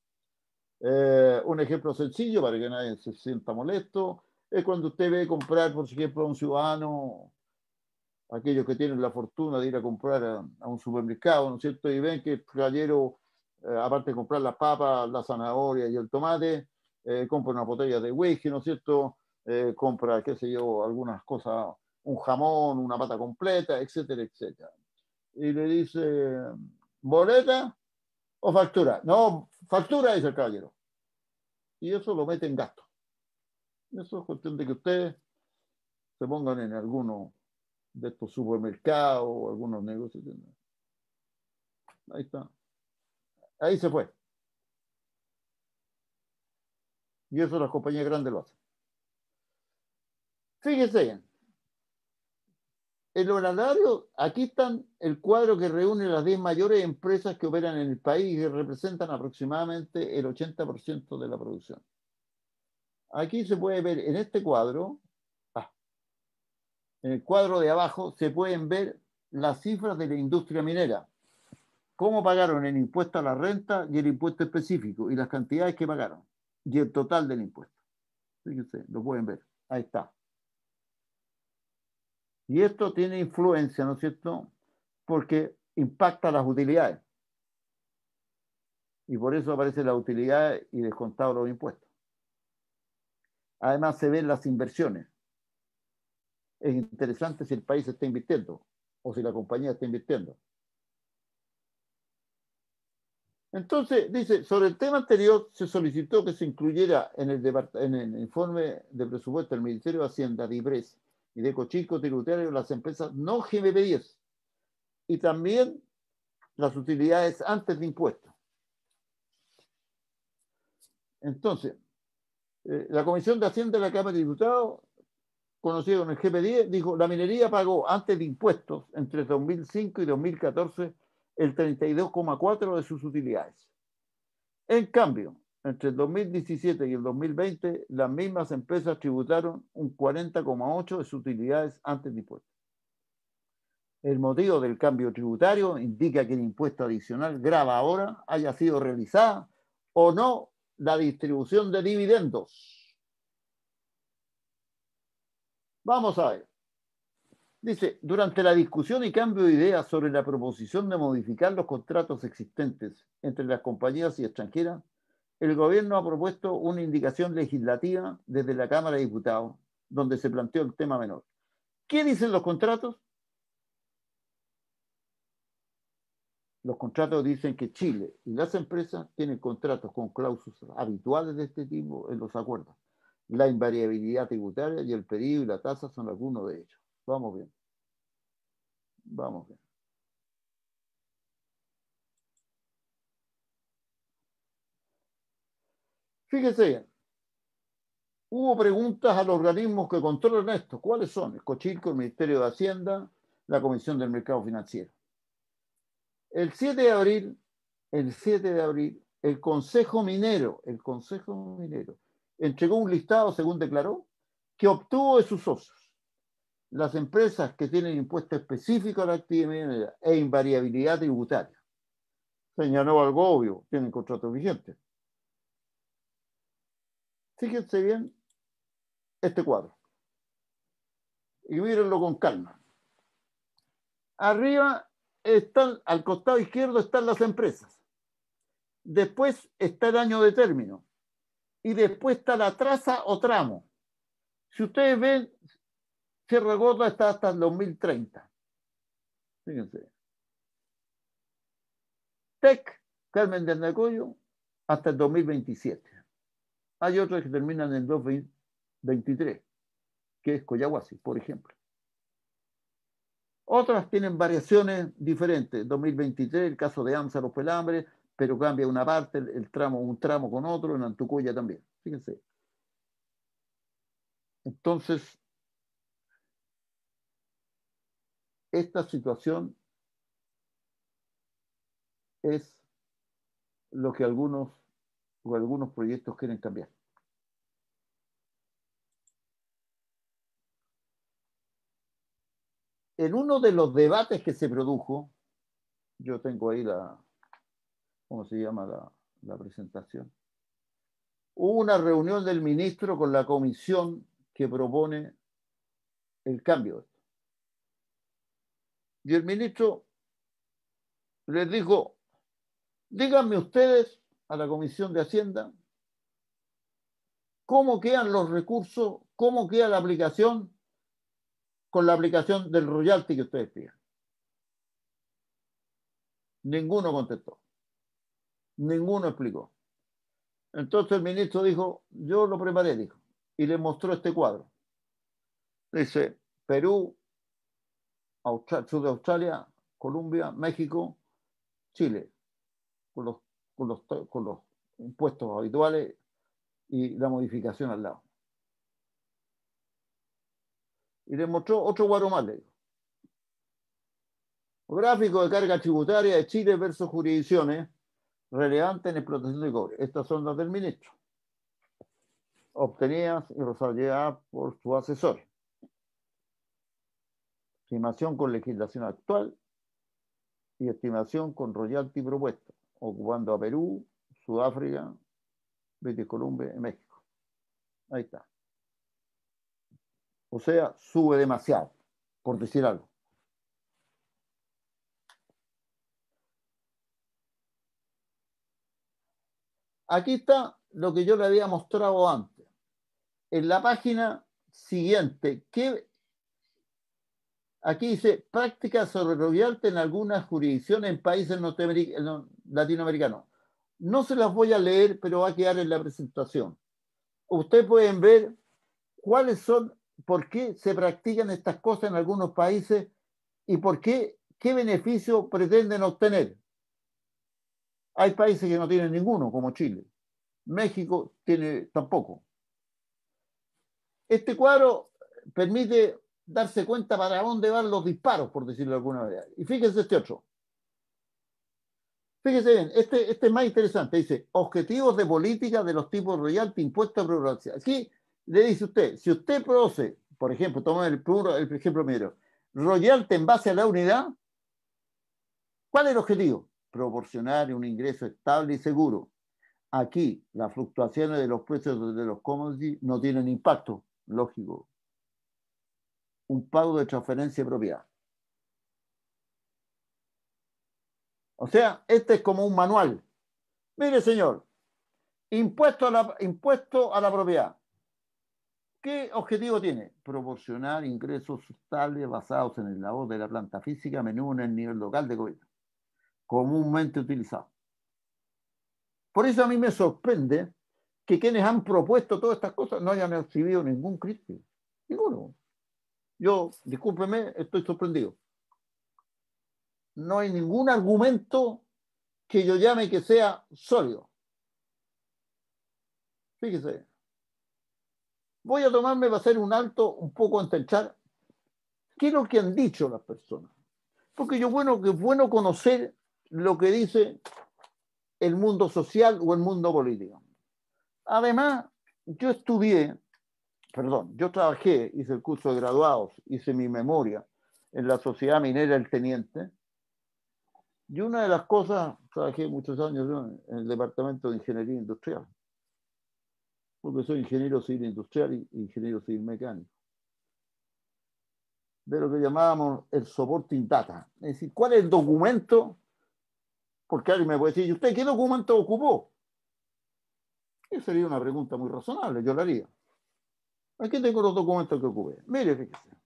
Speaker 2: Un ejemplo sencillo para que nadie se sienta molesto es cuando usted ve comprar, por ejemplo, a un ciudadano, aquellos que tienen la fortuna de ir a comprar a un supermercado, ¿no es cierto? Y ven que el caballero, aparte de comprar las papas, la zanahoria y el tomate, compra una botella de whisky, ¿no es cierto? Compra, qué sé yo, algunas cosas, un jamón, una pata completa, etcétera, etcétera. Y le dice, ¿boleta o factura? No, factura, dice el caballero. Y eso lo mete en gasto. Eso es cuestión de que ustedes se pongan en alguno de estos supermercados o algunos negocios. Ahí está. Ahí se fue. Y eso las compañías grandes lo hacen. Fíjense bien. El horario, aquí están el cuadro que reúne las 10 mayores empresas que operan en el país y que representan aproximadamente el 80% de la producción. Aquí se puede ver en este cuadro, en el cuadro de abajo, se pueden ver las cifras de la industria minera. Cómo pagaron el impuesto a la renta y el impuesto específico y las cantidades que pagaron y el total del impuesto. Fíjense, lo pueden ver. Ahí está. Y esto tiene influencia, ¿no es cierto? Porque impacta las utilidades. Y por eso aparecen las utilidades y descontados los impuestos. Además se ven las inversiones. Es interesante si el país está invirtiendo o si la compañía está invirtiendo. Entonces, dice, sobre el tema anterior se solicitó que se incluyera en el informe de presupuesto del Ministerio de Hacienda, de IPRES y de Cochico Tributario las empresas no GMP10 y también las utilidades antes de impuestos. Entonces, la Comisión de Hacienda de la Cámara de Diputados, conocida como el GP10, dijo, la minería pagó antes de impuestos entre 2005 y 2014 el 32,4% de sus utilidades. En cambio, entre el 2017 y el 2020, las mismas empresas tributaron un 40,8% de sus utilidades antes de impuestos. El motivo del cambio tributario indica que el impuesto adicional grava ahora haya sido realizada o no la distribución de dividendos. Vamos a ver. Dice, durante la discusión y cambio de ideas sobre la proposición de modificar los contratos existentes entre las compañías y extranjeras, el gobierno ha propuesto una indicación legislativa desde la Cámara de Diputados, donde se planteó el tema menor. ¿Qué dicen los contratos? Los contratos dicen que Chile y las empresas tienen contratos con cláusulas habituales de este tipo en los acuerdos. La invariabilidad tributaria y el periodo y la tasa son algunos de ellos. Vamos bien. Vamos bien. Fíjese bien. Hubo preguntas a los organismos que controlan esto. ¿Cuáles son? El Cochilco, el Ministerio de Hacienda, la Comisión del Mercado Financiero. El 7 de abril, el Consejo Minero entregó un listado, según declaró, que obtuvo de sus socios las empresas que tienen impuesto específico a la actividad minera e invariabilidad tributaria. Señaló algo obvio, tienen contratos vigentes. Fíjense bien este cuadro y mírenlo con calma. Arriba están, al costado izquierdo están las empresas. Después está el año de término. Y después está la traza o tramo. Si ustedes ven, Sierra Gorda está hasta el 2030. Fíjense. TEC, Carmen de Andacollo, hasta el 2027. Hay otras que terminan en el 2023, que es Coyahuasi, por ejemplo. Otras tienen variaciones diferentes. 2023, el caso de AMSA, Los Pelambres, pero cambia una parte, un tramo con otro, en Antucoya también. Fíjense. Entonces, esta situación es lo que algunos proyectos quieren cambiar. En uno de los debates que se produjo, yo tengo ahí ¿cómo se llama la presentación? Hubo una reunión del ministro con la comisión que propone el cambio. Y el ministro les dijo, díganme ustedes a la Comisión de Hacienda cómo quedan los recursos, cómo queda la aplicación con la aplicación del royalty que ustedes piden. Ninguno contestó. Ninguno explicó. Entonces el ministro dijo, yo lo preparé, dijo, y le mostró este cuadro. Dice, Perú, sur de Australia, Colombia, México, Chile, con los impuestos habituales y la modificación al lado. Y le mostró otro cuadro más, le dijo. Gráfico de carga tributaria de Chile versus jurisdicciones relevantes en explotación de cobre. Estas son las del ministro, obtenidas y resaltadas por su asesor. Estimación con legislación actual y estimación con royalty propuesto, ocupando a Perú, Sudáfrica, British Columbia y México. Ahí está. O sea, sube demasiado. por decir algo. Aquí está lo que yo le había mostrado antes. En la página siguiente, aquí dice prácticas sobre royalty en algunas jurisdicciones en países latinoamericanos. No se las voy a leer, pero va a quedar en la presentación. Ustedes pueden ver cuáles son, por qué se practican estas cosas en algunos países y por qué beneficio pretenden obtener. Hay países que no tienen ninguno, como Chile. México tiene tampoco. Este cuadro permite darse cuenta para dónde van los disparos, por decirlo de alguna manera. Y fíjense este otro. Fíjense bien, este es más interesante. Dice, objetivos de política de los tipos royalty impuestos a prerrogativas. Aquí le dice usted, si usted produce, por ejemplo, toma el ejemplo primero, royalty en base a la unidad, ¿cuál es el objetivo? Proporcionar un ingreso estable y seguro. Aquí las fluctuaciones de los precios de los commodities no tienen impacto, lógico. Un pago de transferencia de propiedad. O sea, este es como un manual. Mire, señor, impuesto a la propiedad. ¿Qué objetivo tiene? Proporcionar ingresos estables basados en el labor de la planta física, a menudo en el nivel local de gobierno, comúnmente utilizado. Por eso a mí me sorprende que quienes han propuesto todas estas cosas no hayan recibido ningún crítico. Ninguno. Yo, discúlpeme, estoy sorprendido. No hay ningún argumento que yo llame que sea sólido. Fíjese. Voy a tomarme para hacer un alto un poco a entender qué es lo que han dicho las personas. Porque es bueno conocer lo que dice el mundo social o el mundo político. Además, yo trabajé, hice el curso de graduados, hice mi memoria en la Sociedad Minera El Teniente, y una de las cosas, trabajé muchos años en el Departamento de Ingeniería Industrial, porque soy ingeniero civil industrial y ingeniero civil mecánico, de lo que llamábamos el supporting data. Es decir, ¿cuál es el documento? Porque alguien me puede decir, ¿y usted qué documento ocupó? Esa sería una pregunta muy razonable, yo la haría. Aquí tengo los documentos que ocupé. Mire, fíjese.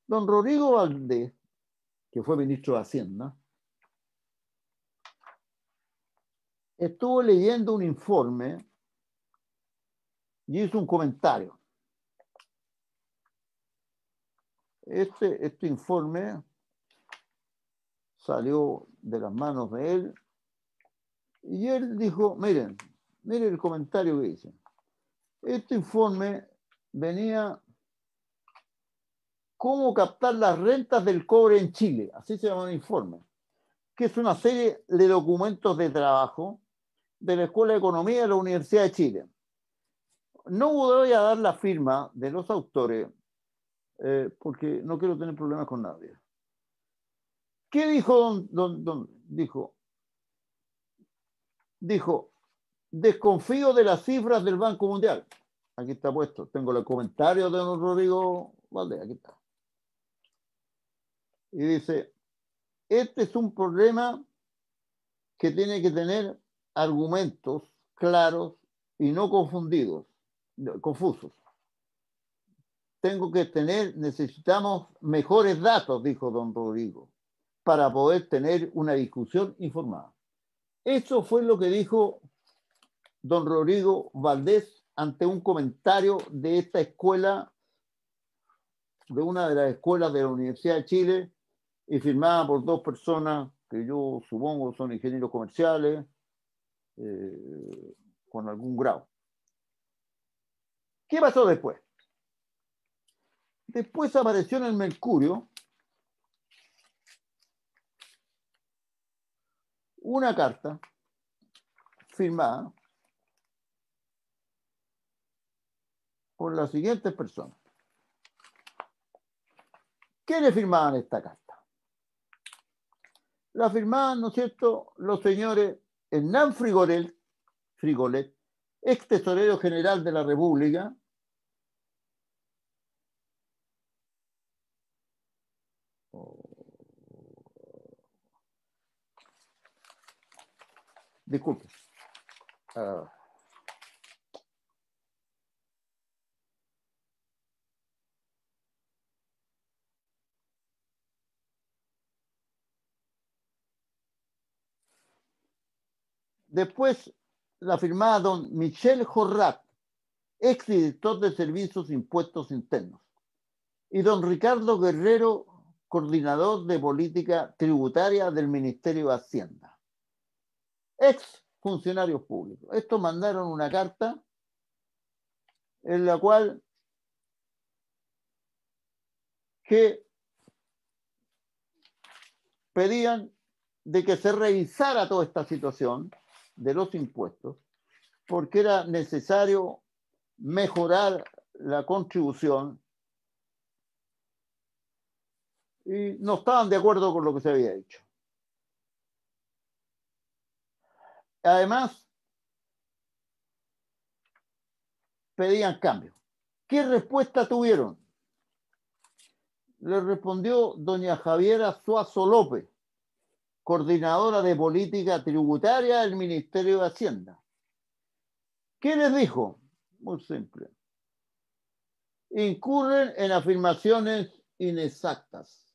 Speaker 2: Don Rodrigo Valdés, que fue ministro de Hacienda, estuvo leyendo un informe y hizo un comentario. Este informe salió de las manos de él y él dijo, miren el comentario que dice. Este informe venía cómo captar las rentas del cobre en Chile, así se llama el informe, que es una serie de documentos de trabajo de la Escuela de Economía de la Universidad de Chile. No voy a dar la firma de los autores porque no quiero tener problemas con nadie. ¿Qué dijo Dijo, desconfío de las cifras del Banco Mundial. Aquí está puesto. Tengo el comentario de don Rodrigo Valdés. Aquí está. Y dice, este es un problema que tiene que tener argumentos claros y no confusos. Necesitamos mejores datos, dijo don Rodrigo, para poder tener una discusión informada. Eso fue lo que dijo don Rodrigo Valdés ante un comentario de esta escuela, de una de las escuelas de la Universidad de Chile, y firmada por dos personas que yo supongo son ingenieros comerciales con algún grado. ¿Qué pasó después? Después apareció en el Mercurio una carta firmada por las siguientes personas. ¿Quiénes firmaban esta carta? La firmaban, ¿no es cierto?, los señores Hernán Frigolet, ex tesorero general de la República, Disculpe. Ah, después la firmaba don Michel Jorrat, exdirector de Servicios e Impuestos Internos, y don Ricardo Guerrero, coordinador de política tributaria del Ministerio de Hacienda. Ex funcionarios públicos. Estos mandaron una carta en la cual que pedían de que se revisara toda esta situación de los impuestos, porque era necesario mejorar la contribución y no estaban de acuerdo con lo que se había hecho. Además, pedían cambio. ¿Qué respuesta tuvieron? Le respondió doña Javiera Suazo López, coordinadora de política tributaria del Ministerio de Hacienda. ¿Qué les dijo? Muy simple. Incurren en afirmaciones inexactas.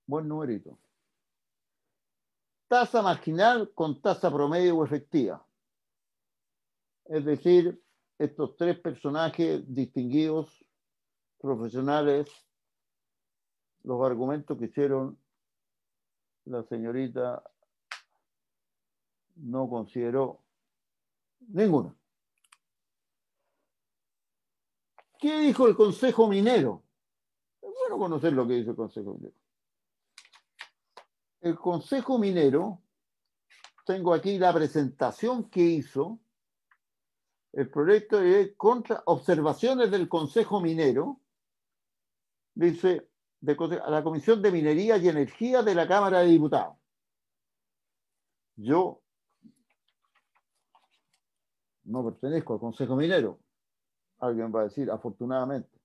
Speaker 2: Buen numerito. Tasa marginal con tasa promedio o efectiva. Es decir, estos tres personajes distinguidos, profesionales, los argumentos que hicieron la señorita no consideró ninguno. ¿Qué dijo el Consejo Minero? Es bueno conocer lo que dice el Consejo Minero. El Consejo Minero, tengo aquí la presentación que hizo el proyecto de contra observaciones del Consejo Minero, dice, a la Comisión de Minería y Energía de la Cámara de Diputados. Yo no pertenezco al Consejo Minero. Alguien va a decir, afortunadamente.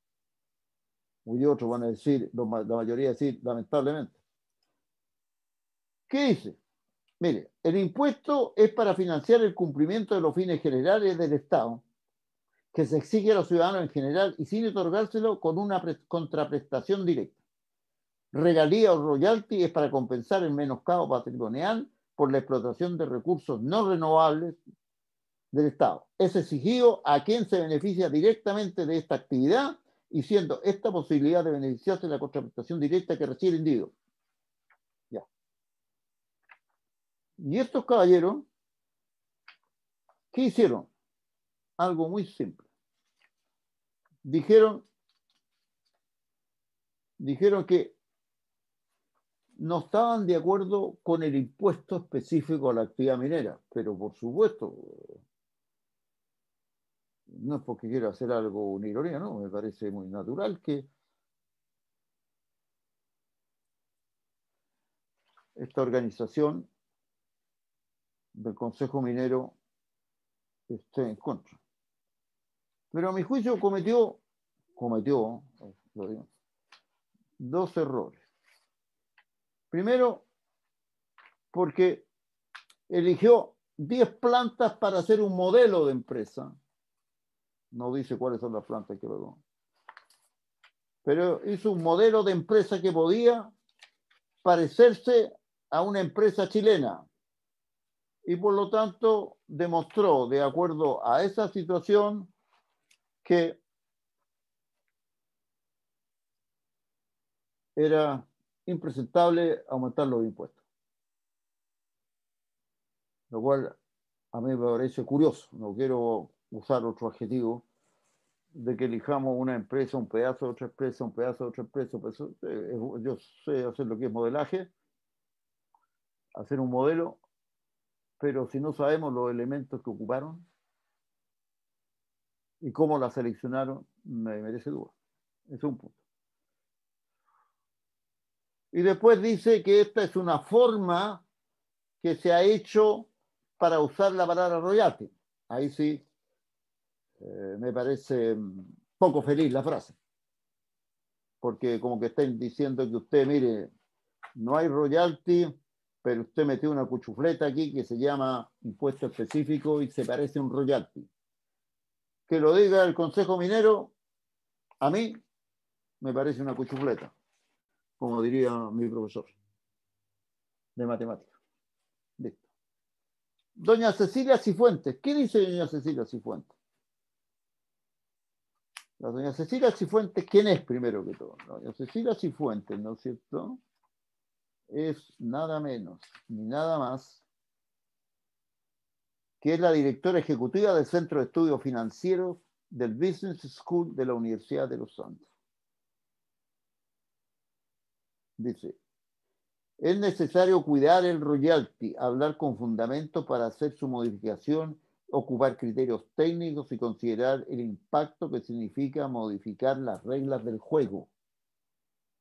Speaker 2: Y otros van a decir, la mayoría decir, lamentablemente. ¿Qué dice? Mire, el impuesto es para financiar el cumplimiento de los fines generales del Estado, que se exige a los ciudadanos en general y sin otorgárselo con una contraprestación directa. Regalía o royalty es para compensar el menoscabo patrimonial por la explotación de recursos no renovables del Estado. Es exigido a quien se beneficia directamente de esta actividad y siendo esta posibilidad de beneficiarse de la contraprestación directa que recibe el individuo. Ya. Y estos caballeros, ¿qué hicieron? Algo muy simple. Dijeron que no estaban de acuerdo con el impuesto específico a la actividad minera, pero por supuesto, no es porque quiera hacer algo, una ironía, no, me parece muy natural que esta organización del Consejo Minero esté en contra. Pero a mi juicio cometió lo digo, dos errores. Primero, porque eligió 10 plantas para hacer un modelo de empresa. No dice cuáles son las plantas que luego. Pero hizo un modelo de empresa que podía parecerse a una empresa chilena. Y por lo tanto demostró, de acuerdo a esa situación, que era impresentable aumentar los impuestos. Lo cual a mí me parece curioso. No quiero usar otro adjetivo de que elijamos una empresa, un pedazo de otra empresa, un pedazo de otra empresa. Pues, yo sé hacer lo que es modelaje, hacer un modelo, pero si no sabemos los elementos que ocuparon y cómo la seleccionaron, me merece duda. Es un punto. Y después dice que esta es una forma que se ha hecho para usar la palabra royalty. Ahí sí me parece poco feliz la frase. Porque como que están diciendo que usted, mire, no hay royalty pero usted metió una cuchufleta aquí que se llama impuesto específico y se parece a un royalty. Que lo diga el Consejo Minero, a mí me parece una cuchufleta, como diría mi profesor de matemáticas. Listo. Doña Cecilia Cifuentes. ¿Qué dice doña Cecilia Cifuentes? La doña Cecilia Cifuentes, ¿quién es primero que todo? Doña Cecilia Cifuentes, ¿no es cierto? Es nada menos ni nada más que es la directora ejecutiva del Centro de Estudios Financieros del Business School de la Universidad de los Andes. Dice, es necesario cuidar el royalty, hablar con fundamento para hacer su modificación, ocupar criterios técnicos y considerar el impacto que significa modificar las reglas del juego.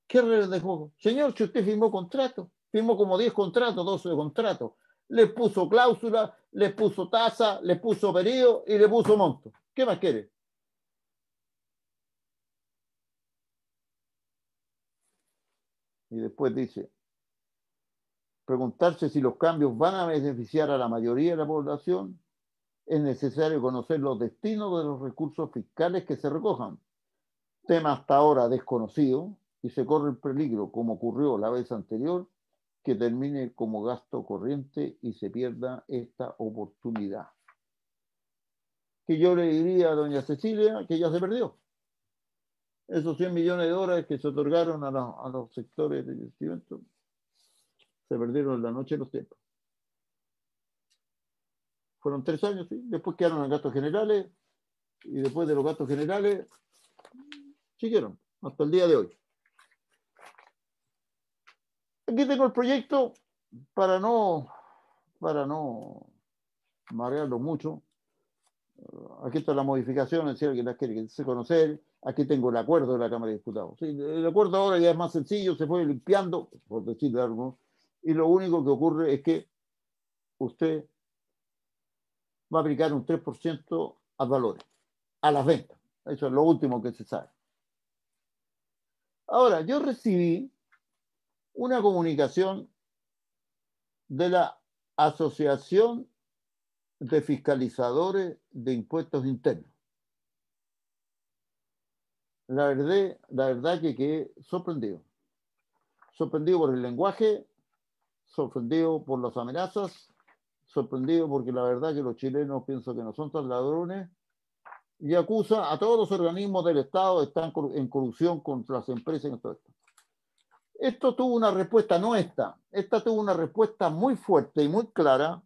Speaker 2: ¿Qué reglas del juego? Señor, si usted firmó contrato, firmó como 10 contratos, 12 contratos, le puso cláusula, le puso tasa, le puso periodo y le puso monto. ¿Qué más quiere? Y después dice, preguntarse si los cambios van a beneficiar a la mayoría de la población, es necesario conocer los destinos de los recursos fiscales que se recojan. Tema hasta ahora desconocido y se corre el peligro, como ocurrió la vez anterior, que termine como gasto corriente y se pierda esta oportunidad. Que yo le diría a doña Cecilia que ya se perdió. Esos 100 millones de dólares que se otorgaron a los sectores de investimento se perdieron en la noche de los tiempos. Fueron 3 años, ¿sí? Después quedaron en gastos generales y después de los gastos generales siguieron hasta el día de hoy. Aquí tengo el proyecto para no marearlo mucho. Aquí está la modificación, si alguien la quiere conocer. Aquí tengo el acuerdo de la Cámara de Diputados. Sí, el acuerdo ahora ya es más sencillo, se fue limpiando, por decirlo algo, y lo único que ocurre es que usted va a aplicar un 3% a valores, a las ventas. Eso es lo último que se sabe. Ahora, yo recibí una comunicación de la Asociación de Fiscalizadores de Impuestos Internos. La verdad que quedé sorprendido. Sorprendido por el lenguaje, sorprendido por las amenazas, sorprendido porque la verdad que los chilenos pienso que no son tan ladrones y acusa a todos los organismos del Estado de estar en corrupción contra las empresas y todo esto. Esto tuvo una respuesta, no esta tuvo una respuesta muy fuerte y muy clara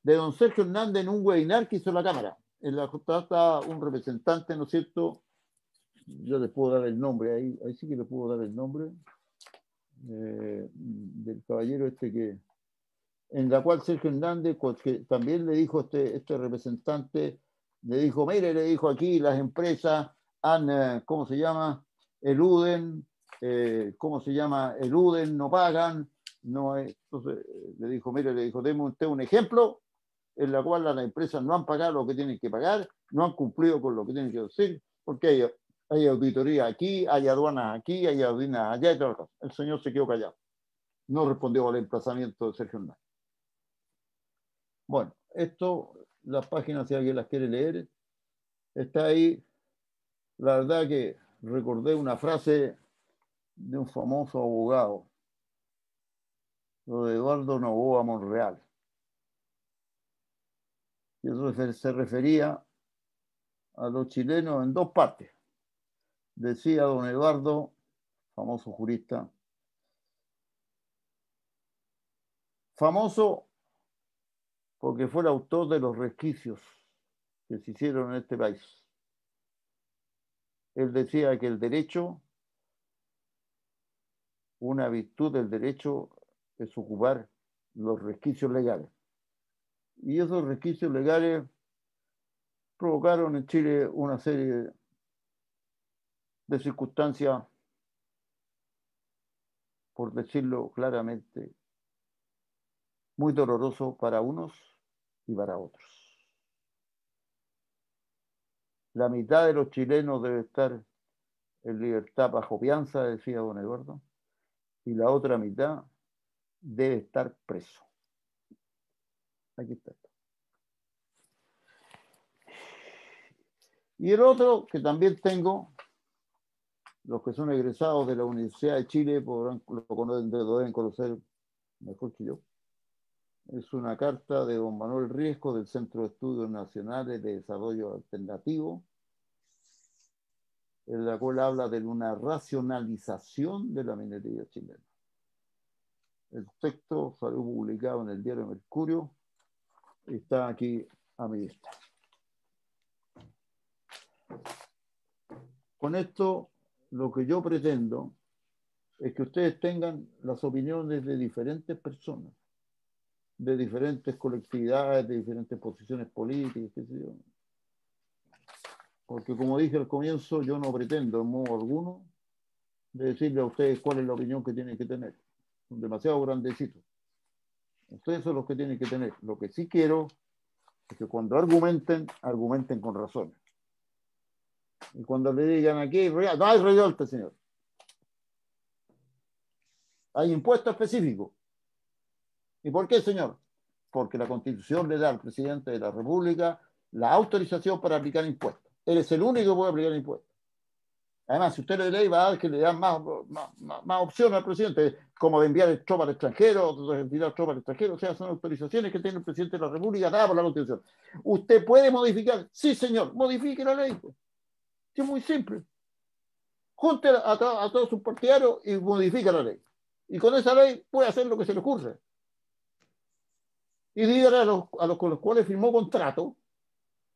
Speaker 2: de don Sergio Hernández en un webinar que hizo la Cámara. En la está un representante, ¿no es cierto? Yo le puedo dar el nombre, ahí sí que le puedo dar el nombre del caballero este que, en la cual Sergio Hernández, que también le dijo este representante, le dijo, mire, le dijo aquí las empresas han, ¿cómo se llama? Eluden, ¿cómo se llama? Eluden, no pagan, no es. Entonces le dijo, mire, le dijo, deme usted un ejemplo en la cual las empresas no han pagado lo que tienen que pagar, no han cumplido con lo que tienen que decir, porque hay auditoría aquí, hay aduanas aquí, hay aduanas allá y todo eso. El señor se quedó callado. No respondió al emplazamiento de Sergio Hernández. Bueno, esto, las páginas, si alguien las quiere leer, está ahí. La verdad que recordé una frase de un famoso abogado, lo de Eduardo Novoa Monreal. Y eso se refería a los chilenos en 2 partes. Decía don Eduardo, famoso jurista, famoso porque fue el autor de los resquicios que se hicieron en este país. Él decía que el derecho, una virtud del derecho es ocupar los resquicios legales. Y esos resquicios legales provocaron en Chile una serie de circunstancias, por decirlo claramente, muy doloroso para unos y para otros. La mitad de los chilenos debe estar en libertad bajo fianza, decía don Eduardo, y la otra mitad debe estar preso. Aquí está. Y el otro que también tengo, los que son egresados de la Universidad de Chile lo deben conocer mejor que yo. Es una carta de don Manuel Riesco del Centro de Estudios Nacionales de Desarrollo Alternativo, en la cual habla de una racionalización de la minería chilena. El texto salió publicado en el diario Mercurio y está aquí a mi vista. Con esto, lo que yo pretendo es que ustedes tengan las opiniones de diferentes personas, de diferentes colectividades, de diferentes posiciones políticas, qué sé yo. Porque como dije al comienzo, yo no pretendo en modo alguno de decirle a ustedes cuál es la opinión que tienen que tener. Son demasiado grandecitos. Ustedes son los que tienen que tener. Lo que sí quiero es que cuando argumenten, argumenten con razones. Y cuando le digan aquí, no hay revuelta, señor. Hay impuesto específico. ¿Y por qué, señor? Porque la Constitución le da al presidente de la República la autorización para aplicar impuestos. Él es el único que puede aplicar impuestos. Además, si usted le lee, va a dar que le dan más opciones al presidente, como de enviar tropas al extranjero, de enviar tropas al extranjero. O sea, son autorizaciones que tiene el presidente de la República dadas por la Constitución. ¿Usted puede modificar? Sí, señor, modifique la ley. Pues. Es muy simple. Junte a todos sus partidarios y modifica la ley. Y con esa ley puede hacer lo que se le ocurre. Y dígale a los con los cuales firmó contrato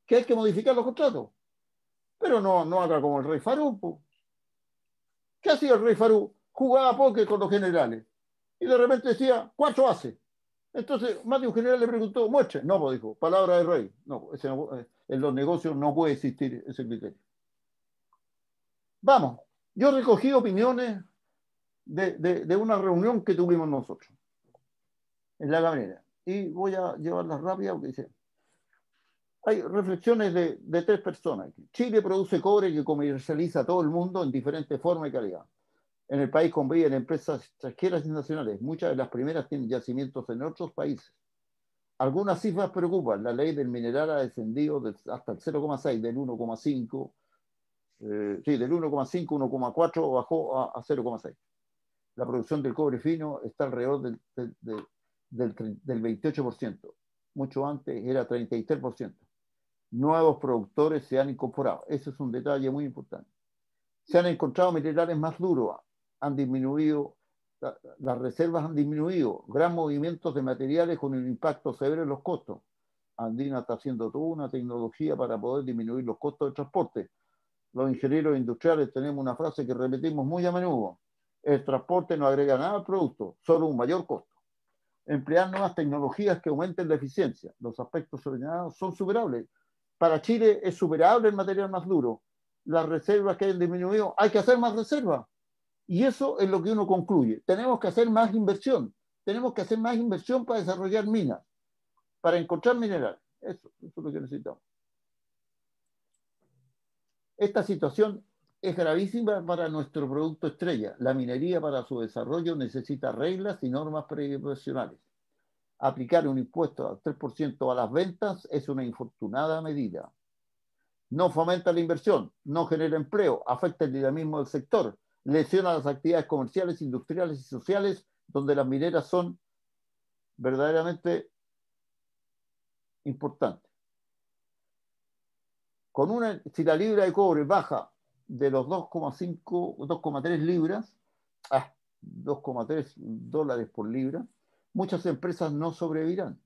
Speaker 2: que hay que modificar los contratos. Pero no haga como el rey Farú. ¿Qué hacía el rey Farú? Jugaba póker con los generales. Y de repente decía, 4 hace. Entonces, más de un general le preguntó, muestre. No, pues dijo, palabra del rey. No, en los negocios no puede existir ese criterio. Vamos, yo recogí opiniones de una reunión que tuvimos nosotros en la Cabrera. Y voy a llevarlas rápidas porque dice, hay reflexiones de 3 personas. Chile produce cobre que comercializa a todo el mundo en diferentes formas y calidad. En el país conviven empresas extranjeras y nacionales. Muchas de las primeras tienen yacimientos en otros países. Algunas cifras preocupan. La ley del mineral ha descendido hasta el 0,6, del 1,5. Del 1,5, 1,4 bajó a 0,6. La producción del cobre fino está alrededor del 28%. Mucho antes era 33%. Nuevos productores se han incorporado. Ese es un detalle muy importante. Se han encontrado minerales más duros, han disminuido, las reservas han disminuido, gran movimientos de materiales con un impacto severo en los costos. Andina está haciendo toda una tecnología para poder disminuir los costos de transporte. Los ingenieros industriales tenemos una frase que repetimos muy a menudo. El transporte no agrega nada al producto, solo un mayor costo. Emplear nuevas tecnologías que aumenten la eficiencia. Los aspectos señalados son superables. Para Chile es superable el material más duro. Las reservas que hayan disminuido, hay que hacer más reservas. Y eso es lo que uno concluye. Tenemos que hacer más inversión. Tenemos que hacer más inversión para desarrollar minas, para encontrar mineral. Eso es lo que necesitamos. Esta situación es gravísima para nuestro producto estrella. La minería para su desarrollo necesita reglas y normas profesionales. Aplicar un impuesto al 3% a las ventas es una infortunada medida. No fomenta la inversión, no genera empleo, afecta el dinamismo del sector, lesiona las actividades comerciales, industriales y sociales, donde las mineras son verdaderamente importantes. Si la libra de cobre baja de los 2,5, 2,3 libras, 2,3 dólares por libra, muchas empresas no sobrevivirán.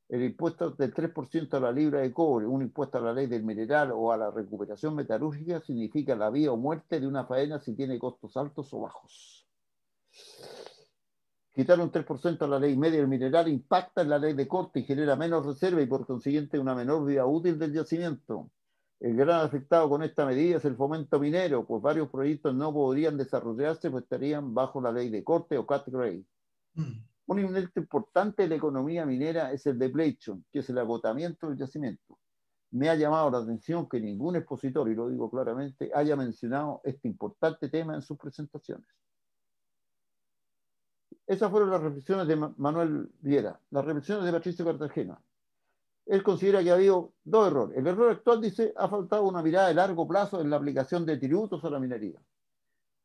Speaker 2: El impuesto del 3% a la libra de cobre, un impuesto a la ley del mineral o a la recuperación metalúrgica significa la vida o muerte de una faena si tiene costos altos o bajos. Quitar un 3% a la ley media del mineral impacta en la ley de corte y genera menos reserva y por consiguiente una menor vida útil del yacimiento. El gran afectado con esta medida es el fomento minero, pues varios proyectos no podrían desarrollarse pues estarían bajo la ley de corte o cut rate. Un elemento importante de la economía minera es el depletion, que es el agotamiento del yacimiento. Me ha llamado la atención que ningún expositor, y lo digo claramente, haya mencionado este importante tema en sus presentaciones. Esas fueron las reflexiones de Manuel Viera, las reflexiones de Patricio Cartagena. Él considera que ha habido dos errores. El error actual, dice, ha faltado una mirada de largo plazo en la aplicación de tributos a la minería.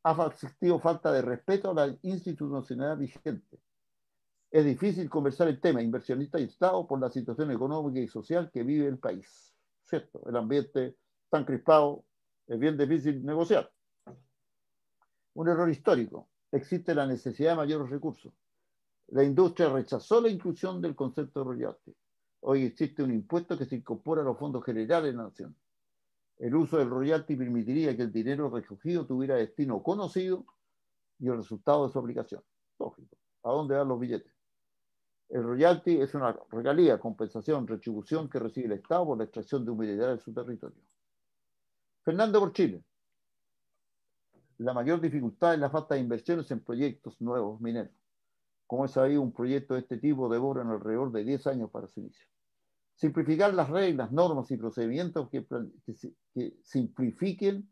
Speaker 2: Ha existido falta de respeto a la institucionalidad vigente. Es difícil conversar el tema inversionista y Estado por la situación económica y social que vive el país. ¿Cierto? El ambiente tan crispado, es bien difícil negociar. Un error histórico. Existe la necesidad de mayores recursos. La industria rechazó la inclusión del concepto de royalty. Hoy existe un impuesto que se incorpora a los fondos generales de la nación. El uso del royalty permitiría que el dinero recogido tuviera destino conocido y el resultado de su aplicación. Lógico. ¿A dónde van los billetes? El royalty es una regalía, compensación, retribución que recibe el Estado por la extracción de un mineral en su territorio. Fernando por Chile. La mayor dificultad es la falta de inversiones en proyectos nuevos mineros. Como es sabido, un proyecto de este tipo demora alrededor de 10 años para su inicio. Simplificar las reglas, normas y procedimientos que simplifiquen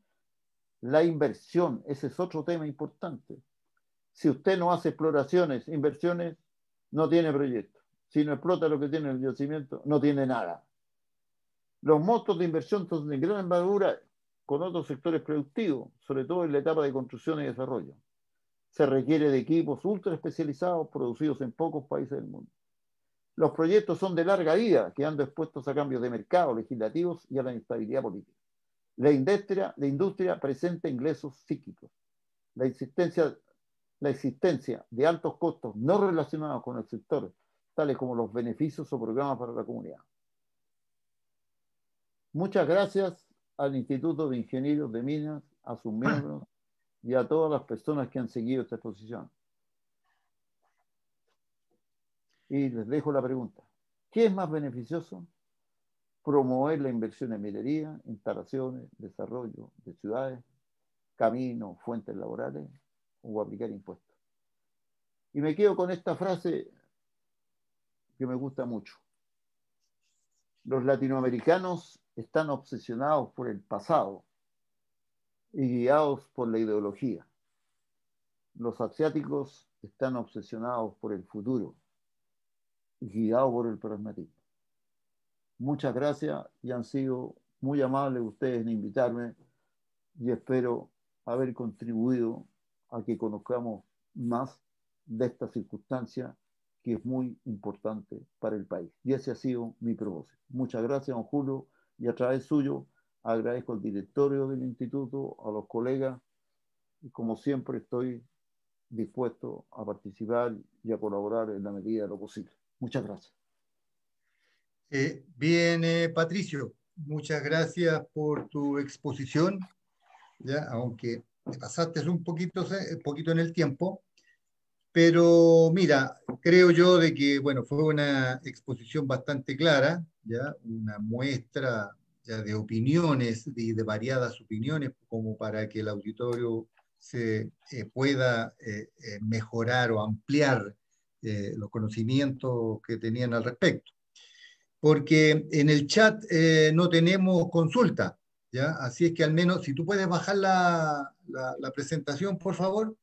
Speaker 2: la inversión. Ese es otro tema importante. Si usted no hace exploraciones, inversiones, no tiene proyecto. Si no explota lo que tiene el yacimiento, no tiene nada. Los montos de inversión son de gran envergadura con otros sectores productivos, sobre todo en la etapa de construcción y desarrollo. Se requiere de equipos ultra especializados producidos en pocos países del mundo. Los proyectos son de larga vida, quedando expuestos a cambios de mercado, legislativos y a la inestabilidad política. La industria presenta ingresos cíclicos. La existencia de altos costos no relacionados con el sector, tales como los beneficios o programas para la comunidad. Muchas gracias al Instituto de Ingenieros de Minas, a sus miembros y a todas las personas que han seguido esta exposición. Y les dejo la pregunta. ¿Qué es más beneficioso? Promover la inversión en minería, instalaciones, desarrollo de ciudades, caminos, fuentes laborales o aplicar impuestos. Y me quedo con esta frase que me gusta mucho. Los latinoamericanos están obsesionados por el pasado y guiados por la ideología. Los asiáticos están obsesionados por el futuro y guiados por el pragmatismo. Muchas gracias y han sido muy amables ustedes en invitarme y espero haber contribuido a que conozcamos más de esta circunstancia que es muy importante para el país. Y ese ha sido mi propósito. Muchas gracias, don Julio, y a través suyo agradezco al directorio del instituto, a los colegas, y como siempre estoy dispuesto a participar y a colaborar en la medida de lo posible. Muchas gracias.
Speaker 1: Bien, Patricio, muchas gracias por tu exposición, ya, aunque te pasaste un poquito en el tiempo, pero mira, creo yo de que, bueno, fue una exposición bastante clara, ya, una muestra ya de opiniones, de variadas opiniones, como para que el auditorio se pueda mejorar o ampliar los conocimientos que tenían al respecto, porque en el chat no tenemos consulta, ¿ya? Así es que al menos, si tú puedes bajar la presentación, por favor,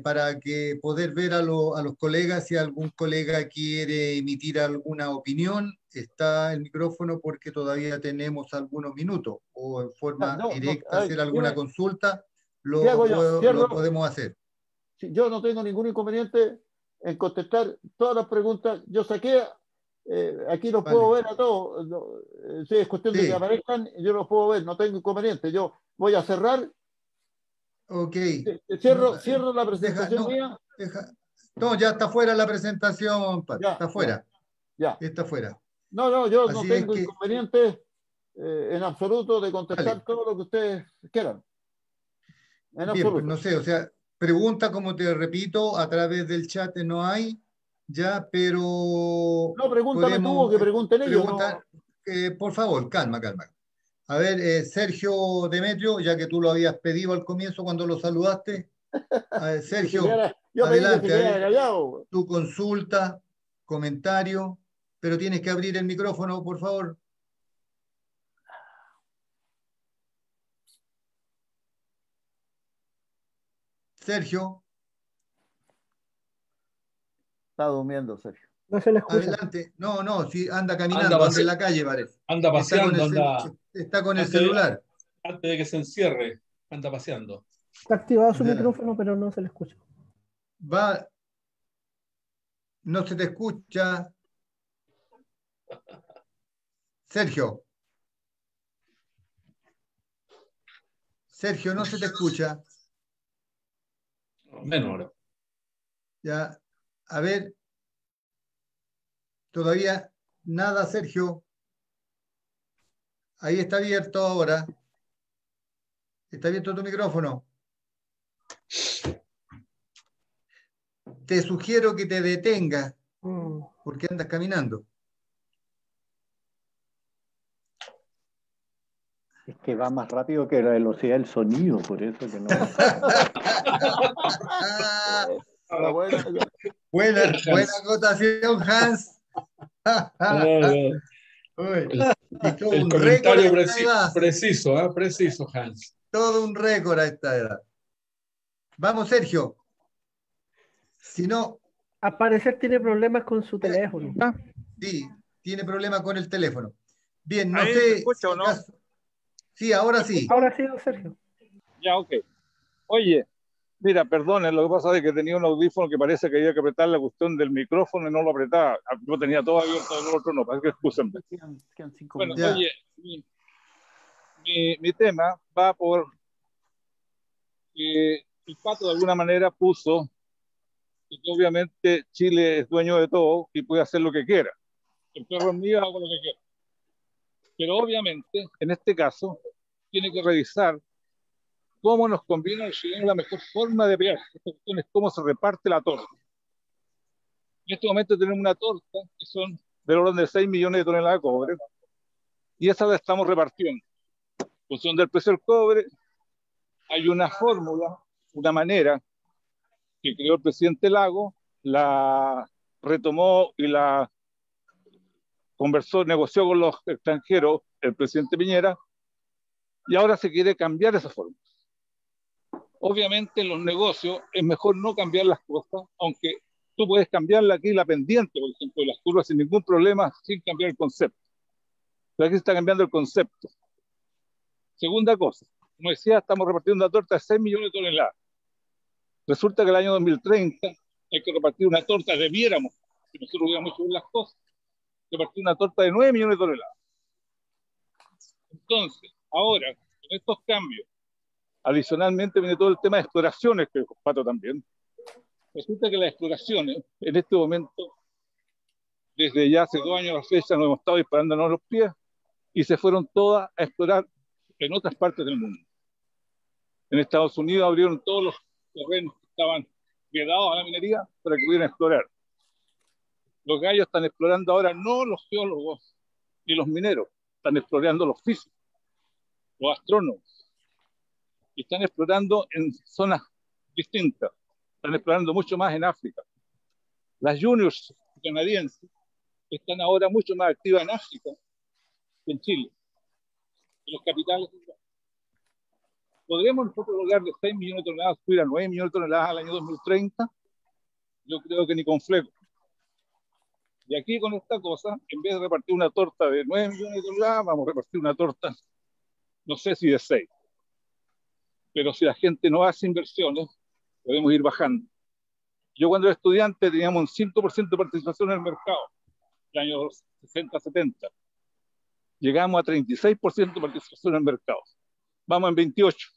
Speaker 1: para que poder ver a los colegas, si algún colega quiere emitir alguna opinión, está el micrófono porque todavía tenemos algunos minutos, o en forma directa hacer alguna consulta,
Speaker 2: ¿qué hago yo?
Speaker 1: lo podemos hacer.
Speaker 2: Yo no tengo ningún inconveniente en contestar todas las preguntas. Yo saqué, aquí los puedo ver a todos. Si es cuestión de que aparezcan, yo los puedo ver, no tengo inconveniente. Yo voy a cerrar.
Speaker 1: Ok.
Speaker 2: Cierro la presentación mía.
Speaker 1: No, ya está fuera la presentación, Pat. Está fuera.
Speaker 2: Ya.
Speaker 1: Está fuera.
Speaker 2: No, yo no tengo inconveniente en absoluto de contestar todo lo que ustedes quieran. En
Speaker 1: bien, pues
Speaker 2: absoluto.
Speaker 1: no sé, o sea, pregunta, como te repito, a través del chat no hay, ya, pero
Speaker 2: no, pregúntame tú o que pregunten ellos.
Speaker 1: Por favor, calma. A ver, Sergio Demetrio, ya que tú lo habías pedido al comienzo cuando lo saludaste. A ver, Sergio,
Speaker 2: yo
Speaker 1: adelante,
Speaker 2: pedí que se quedara callado.
Speaker 1: Tu consulta, comentario, pero tienes que abrir el micrófono, por favor. Sergio.
Speaker 2: Está durmiendo, Sergio.
Speaker 3: No se le escucha.
Speaker 1: Adelante. No, no, sí, anda caminando, anda en la calle, parece.
Speaker 4: Anda paseando,
Speaker 1: Está con el celular.
Speaker 4: Antes de que se encierre, anda paseando.
Speaker 3: Está activado su micrófono, pero no se le escucha.
Speaker 1: Va, no se te escucha. Sergio. Sergio, no se te escucha.
Speaker 4: Menos ahora.
Speaker 1: Ya, a ver. Todavía nada, Sergio. Ahí está abierto ahora. Está abierto tu micrófono. Te sugiero que te detengas porque andas caminando.
Speaker 5: Es que va más rápido que la velocidad del sonido, por eso que no.
Speaker 1: Buena acotación, Hans.
Speaker 4: El comentario preciso, preciso, Hans.
Speaker 1: Todo un récord a esta edad. Vamos, Sergio. Si no...
Speaker 3: Al parecer tiene problemas con su teléfono.
Speaker 1: Sí, tiene problemas con el teléfono. Bien, no
Speaker 6: ¿Ahí
Speaker 1: sé...
Speaker 6: se escucha o no?
Speaker 1: Sí, ahora sí.
Speaker 3: Ahora sí, don Sergio.
Speaker 6: Ya, ok. Oye, mira, perdone, lo que pasa es que tenía un audífono que parece que había que apretar la cuestión del micrófono y no lo apretaba. Yo tenía todo abierto, el otro no, parece que excusenme. Bueno,
Speaker 1: Ya.
Speaker 6: oye, mi tema va por que el Pato de alguna manera puso que obviamente Chile es dueño de todo y puede hacer lo que quiera. El perro es mío, hago lo que quiera. Pero obviamente, en este caso, tiene que revisar cómo nos conviene al chileno la mejor forma de pelear. Esta cuestión es cómo se reparte la torta. En este momento tenemos una torta que son del orden de 6 millones de toneladas de cobre y esa la estamos repartiendo. En función del precio del cobre, hay una fórmula, una manera que creó el presidente Lago, la retomó y la conversó, negoció con los extranjeros el presidente Piñera y ahora se quiere cambiar esa fórmula. Obviamente en los negocios es mejor no cambiar las cosas, aunque tú puedes cambiarla aquí la pendiente, por ejemplo, de las curvas sin ningún problema, sin cambiar el concepto. Pero aquí se está cambiando el concepto. Segunda cosa, como decía, estamos repartiendo una torta de 6 millones de toneladas. Resulta que el año 2030 hay que repartir una torta, debiéramos, si nosotros hubiéramos hecho bien las cosas, repartir una torta de 9 millones de toneladas. Entonces, ahora, con estos cambios, adicionalmente viene todo el tema de exploraciones, que Pato también. Resulta que las exploraciones, en este momento, desde ya hace 2 años a la fecha, nos hemos estado disparándonos los pies y se fueron todas a explorar en otras partes del mundo. En Estados Unidos abrieron todos los terrenos que estaban vedados a la minería para que pudieran explorar. Los gallos están explorando ahora no los geólogos ni los mineros, están explorando los físicos, los astrónomos. Y están explorando en zonas distintas. Están explorando mucho más en África. Las juniors canadienses están ahora mucho más activas en África que en Chile. En los capitales. ¿Podremos nosotros lograr de 6 millones de toneladas subir a 9 millones de toneladas al año 2030? Yo creo que ni con fleco. Y aquí con esta cosa, en vez de repartir una torta de 9 millones de toneladas, vamos a repartir una torta, no sé si de 6. Pero si la gente no hace inversiones, podemos ir bajando. Yo cuando era estudiante teníamos un 5% de participación en el mercado, en el año 60, 70. Llegamos a 36% de participación en el mercado. Vamos en 28.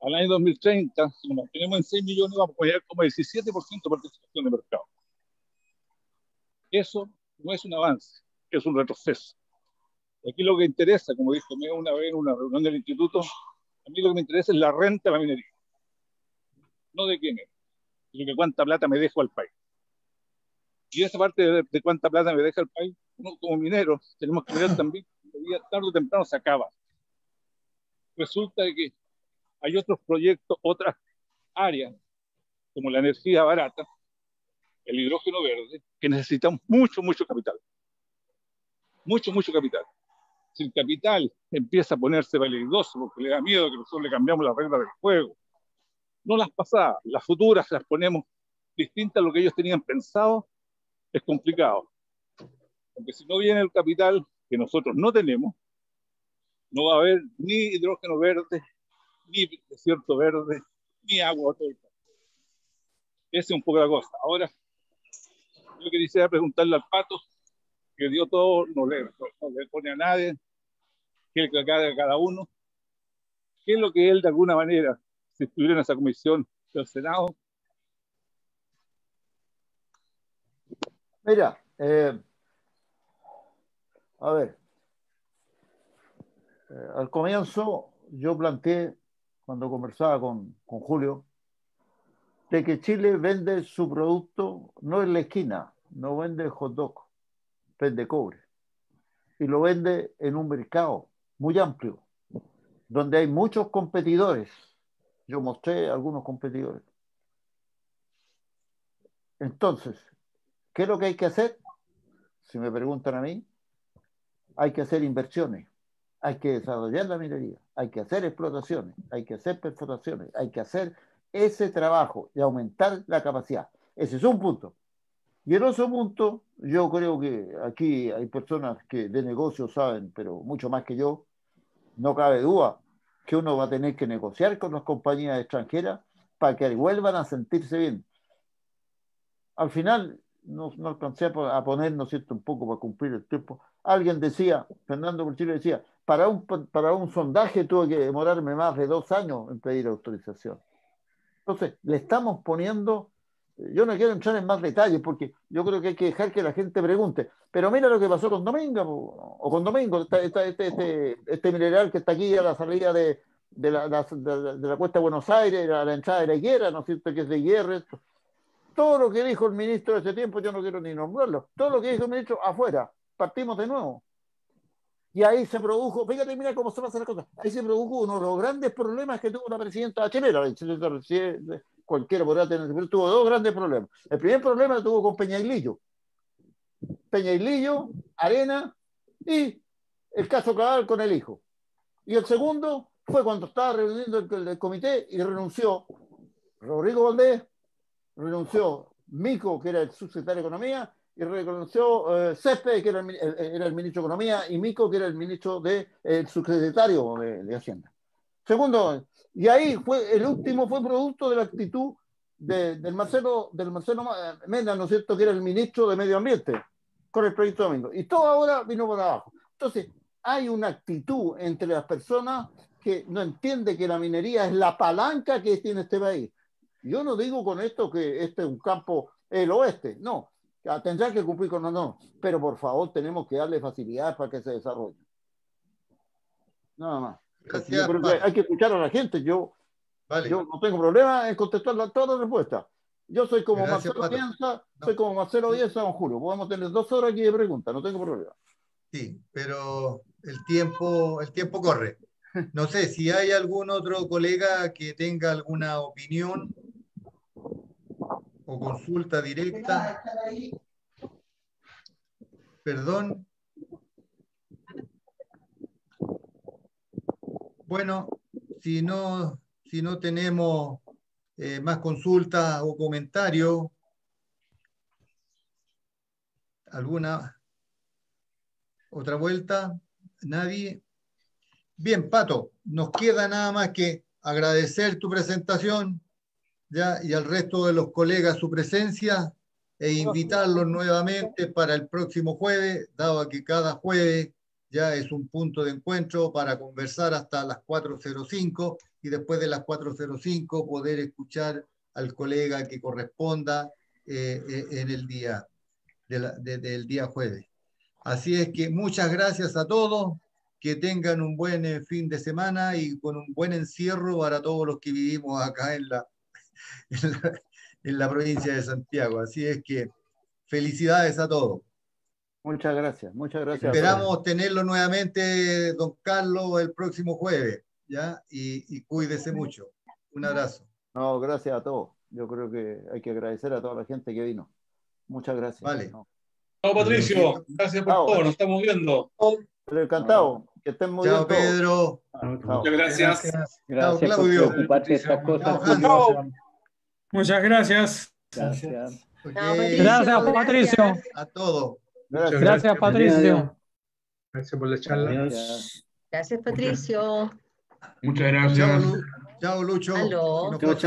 Speaker 6: Al año 2030, si nos mantenemos en 6 millones, vamos a llegar como 17% de participación en el mercado. Eso no es un avance, es un retroceso. Aquí lo que interesa, como dijo una vez en una reunión del instituto, a mí lo que me interesa es la renta de la minería. No de quién es, sino de cuánta plata me dejo al país. Y esa parte de cuánta plata me deja el país, uno como minero tenemos que ver también, que tarde o temprano se acaba. Resulta de que hay otros proyectos, otras áreas, como la energía barata, el hidrógeno verde, que necesitamos mucho, mucho capital. Mucho, mucho capital. Si el capital empieza a ponerse peligroso porque le da miedo que nosotros le cambiamos las reglas del juego, no las pasadas, las futuras las ponemos distinta a lo que ellos tenían pensado, es complicado. Porque si no viene el capital que nosotros no tenemos, no va a haber ni hidrógeno verde, ni desierto verde, ni agua. Esa es un poco la cosa. Ahora, yo quisiera preguntarle al Pato, que dio todo, no le pone a nadie, que le caga a cada uno. ¿Qué es lo que él, de alguna manera, si estuviera en esa comisión del Senado?
Speaker 2: Mira, a ver, al comienzo yo planteé, cuando conversaba con Julio, de que Chile vende su producto no en la esquina, no vende hot dog, vende cobre. Y lo vende en un mercado muy amplio, donde hay muchos competidores. Yo mostré algunos competidores. Entonces, ¿qué es lo que hay que hacer? Si me preguntan a mí, hay que hacer inversiones, hay que desarrollar la minería, hay que hacer explotaciones, hay que hacer perforaciones, hay que hacer ese trabajo y aumentar la capacidad. Ese es un punto. Y el otro punto, yo creo que aquí hay personas que de negocio saben, pero mucho más que yo, no cabe duda que uno va a tener que negociar con las compañías extranjeras para que vuelvan a sentirse bien. Al final, no alcancé a poner, ¿no es cierto?, un poco para cumplir el tiempo. Alguien decía, Fernando Porchillo decía, para un sondaje tuve que demorarme más de 2 años en pedir autorización. Entonces, le estamos poniendo, yo no quiero entrar en más detalles porque yo creo que hay que dejar que la gente pregunte, pero mira lo que pasó con Domingo, o con Domingo, este mineral que está aquí a la salida de la cuesta de Buenos Aires, a la entrada de la Higuera, ¿no es cierto?, que es de Higuera. Todo lo que dijo el ministro de ese tiempo, yo no quiero ni nombrarlo, todo lo que dijo el ministro, afuera, partimos de nuevo. Y ahí se produjo, fíjate, mira cómo se pasan las cosas, ahí se produjo uno de los grandes problemas que tuvo la presidenta chilena, cualquiera podrá tener, pero tuvo 2 grandes problemas. El primer problema lo tuvo con Peñailillo, Arena y el caso Cabal con el hijo. Y el segundo fue cuando estaba reuniendo el comité y renunció Rodrigo Valdés, renunció Mico, que era el subsecretario de Economía, y renunció Céspedes, que era el ministro de Economía, y Mico, que era el subsecretario de Hacienda. Segundo, y ahí el último fue producto de la actitud del Marcelo Mena, ¿no es cierto?, que era el ministro de Medio Ambiente, con el proyecto Domingo. Y todo ahora vino por abajo. Entonces, hay una actitud entre las personas que no entiende que la minería es la palanca que tiene este país. Yo no digo con esto que este es un campo, el oeste, no. Tendrá que cumplir con no, pero por favor tenemos que darle facilidades para que se desarrolle. Nada más.
Speaker 1: Gracias,
Speaker 2: yo creo que hay que escuchar a la gente. Yo no tengo problema en contestar todas las respuestas. Yo soy como Marcelo Bielsa, don Julio. Podemos tener 2 horas aquí de preguntas, no tengo problema.
Speaker 1: Sí, pero el tiempo corre. No sé si hay algún otro colega que tenga alguna opinión o consulta directa. Perdón. Bueno, si no tenemos más consultas o comentarios, ¿alguna otra vuelta? ¿Nadie? Bien, Pato, nos queda nada más que agradecer tu presentación, ¿ya? Y al resto de los colegas su presencia e invitarlos nuevamente para el próximo jueves, dado que cada jueves ya es un punto de encuentro para conversar hasta las 4:05 y después de las 4:05 poder escuchar al colega que corresponda en el día del día jueves. Así es que muchas gracias a todos, que tengan un buen fin de semana y con un buen encierro para todos los que vivimos acá en la provincia de Santiago. Así es que felicidades a todos.
Speaker 2: Muchas gracias.
Speaker 1: Esperamos tenerlo nuevamente, don Carlos, el próximo jueves, ¿ya? Y cuídese mucho. Un abrazo.
Speaker 2: No, gracias a todos. Yo creo que hay que agradecer a toda la gente que vino. Muchas gracias.
Speaker 1: Vale.
Speaker 4: Chao, Patricio. Gracias por todo. Nos estamos viendo.
Speaker 2: Pero encantado. Que estén muy bien.
Speaker 1: Chao, Pedro.
Speaker 4: Muchas gracias.
Speaker 5: Gracias
Speaker 1: Claudio.
Speaker 5: por preocuparte de estas cosas.
Speaker 1: Chao,
Speaker 7: Muchas gracias.
Speaker 5: Gracias.
Speaker 1: Ok.
Speaker 7: Chao, Patricio.
Speaker 8: Gracias, Patricio.
Speaker 1: A todos.
Speaker 2: Gracias.
Speaker 8: Gracias, Patricio.
Speaker 9: Gracias por la charla.
Speaker 5: Gracias.
Speaker 7: Gracias, Patricio.
Speaker 9: Muchas
Speaker 1: Chao,
Speaker 9: gracias.
Speaker 1: Chao, Lucho.
Speaker 7: Aló.
Speaker 1: Si nos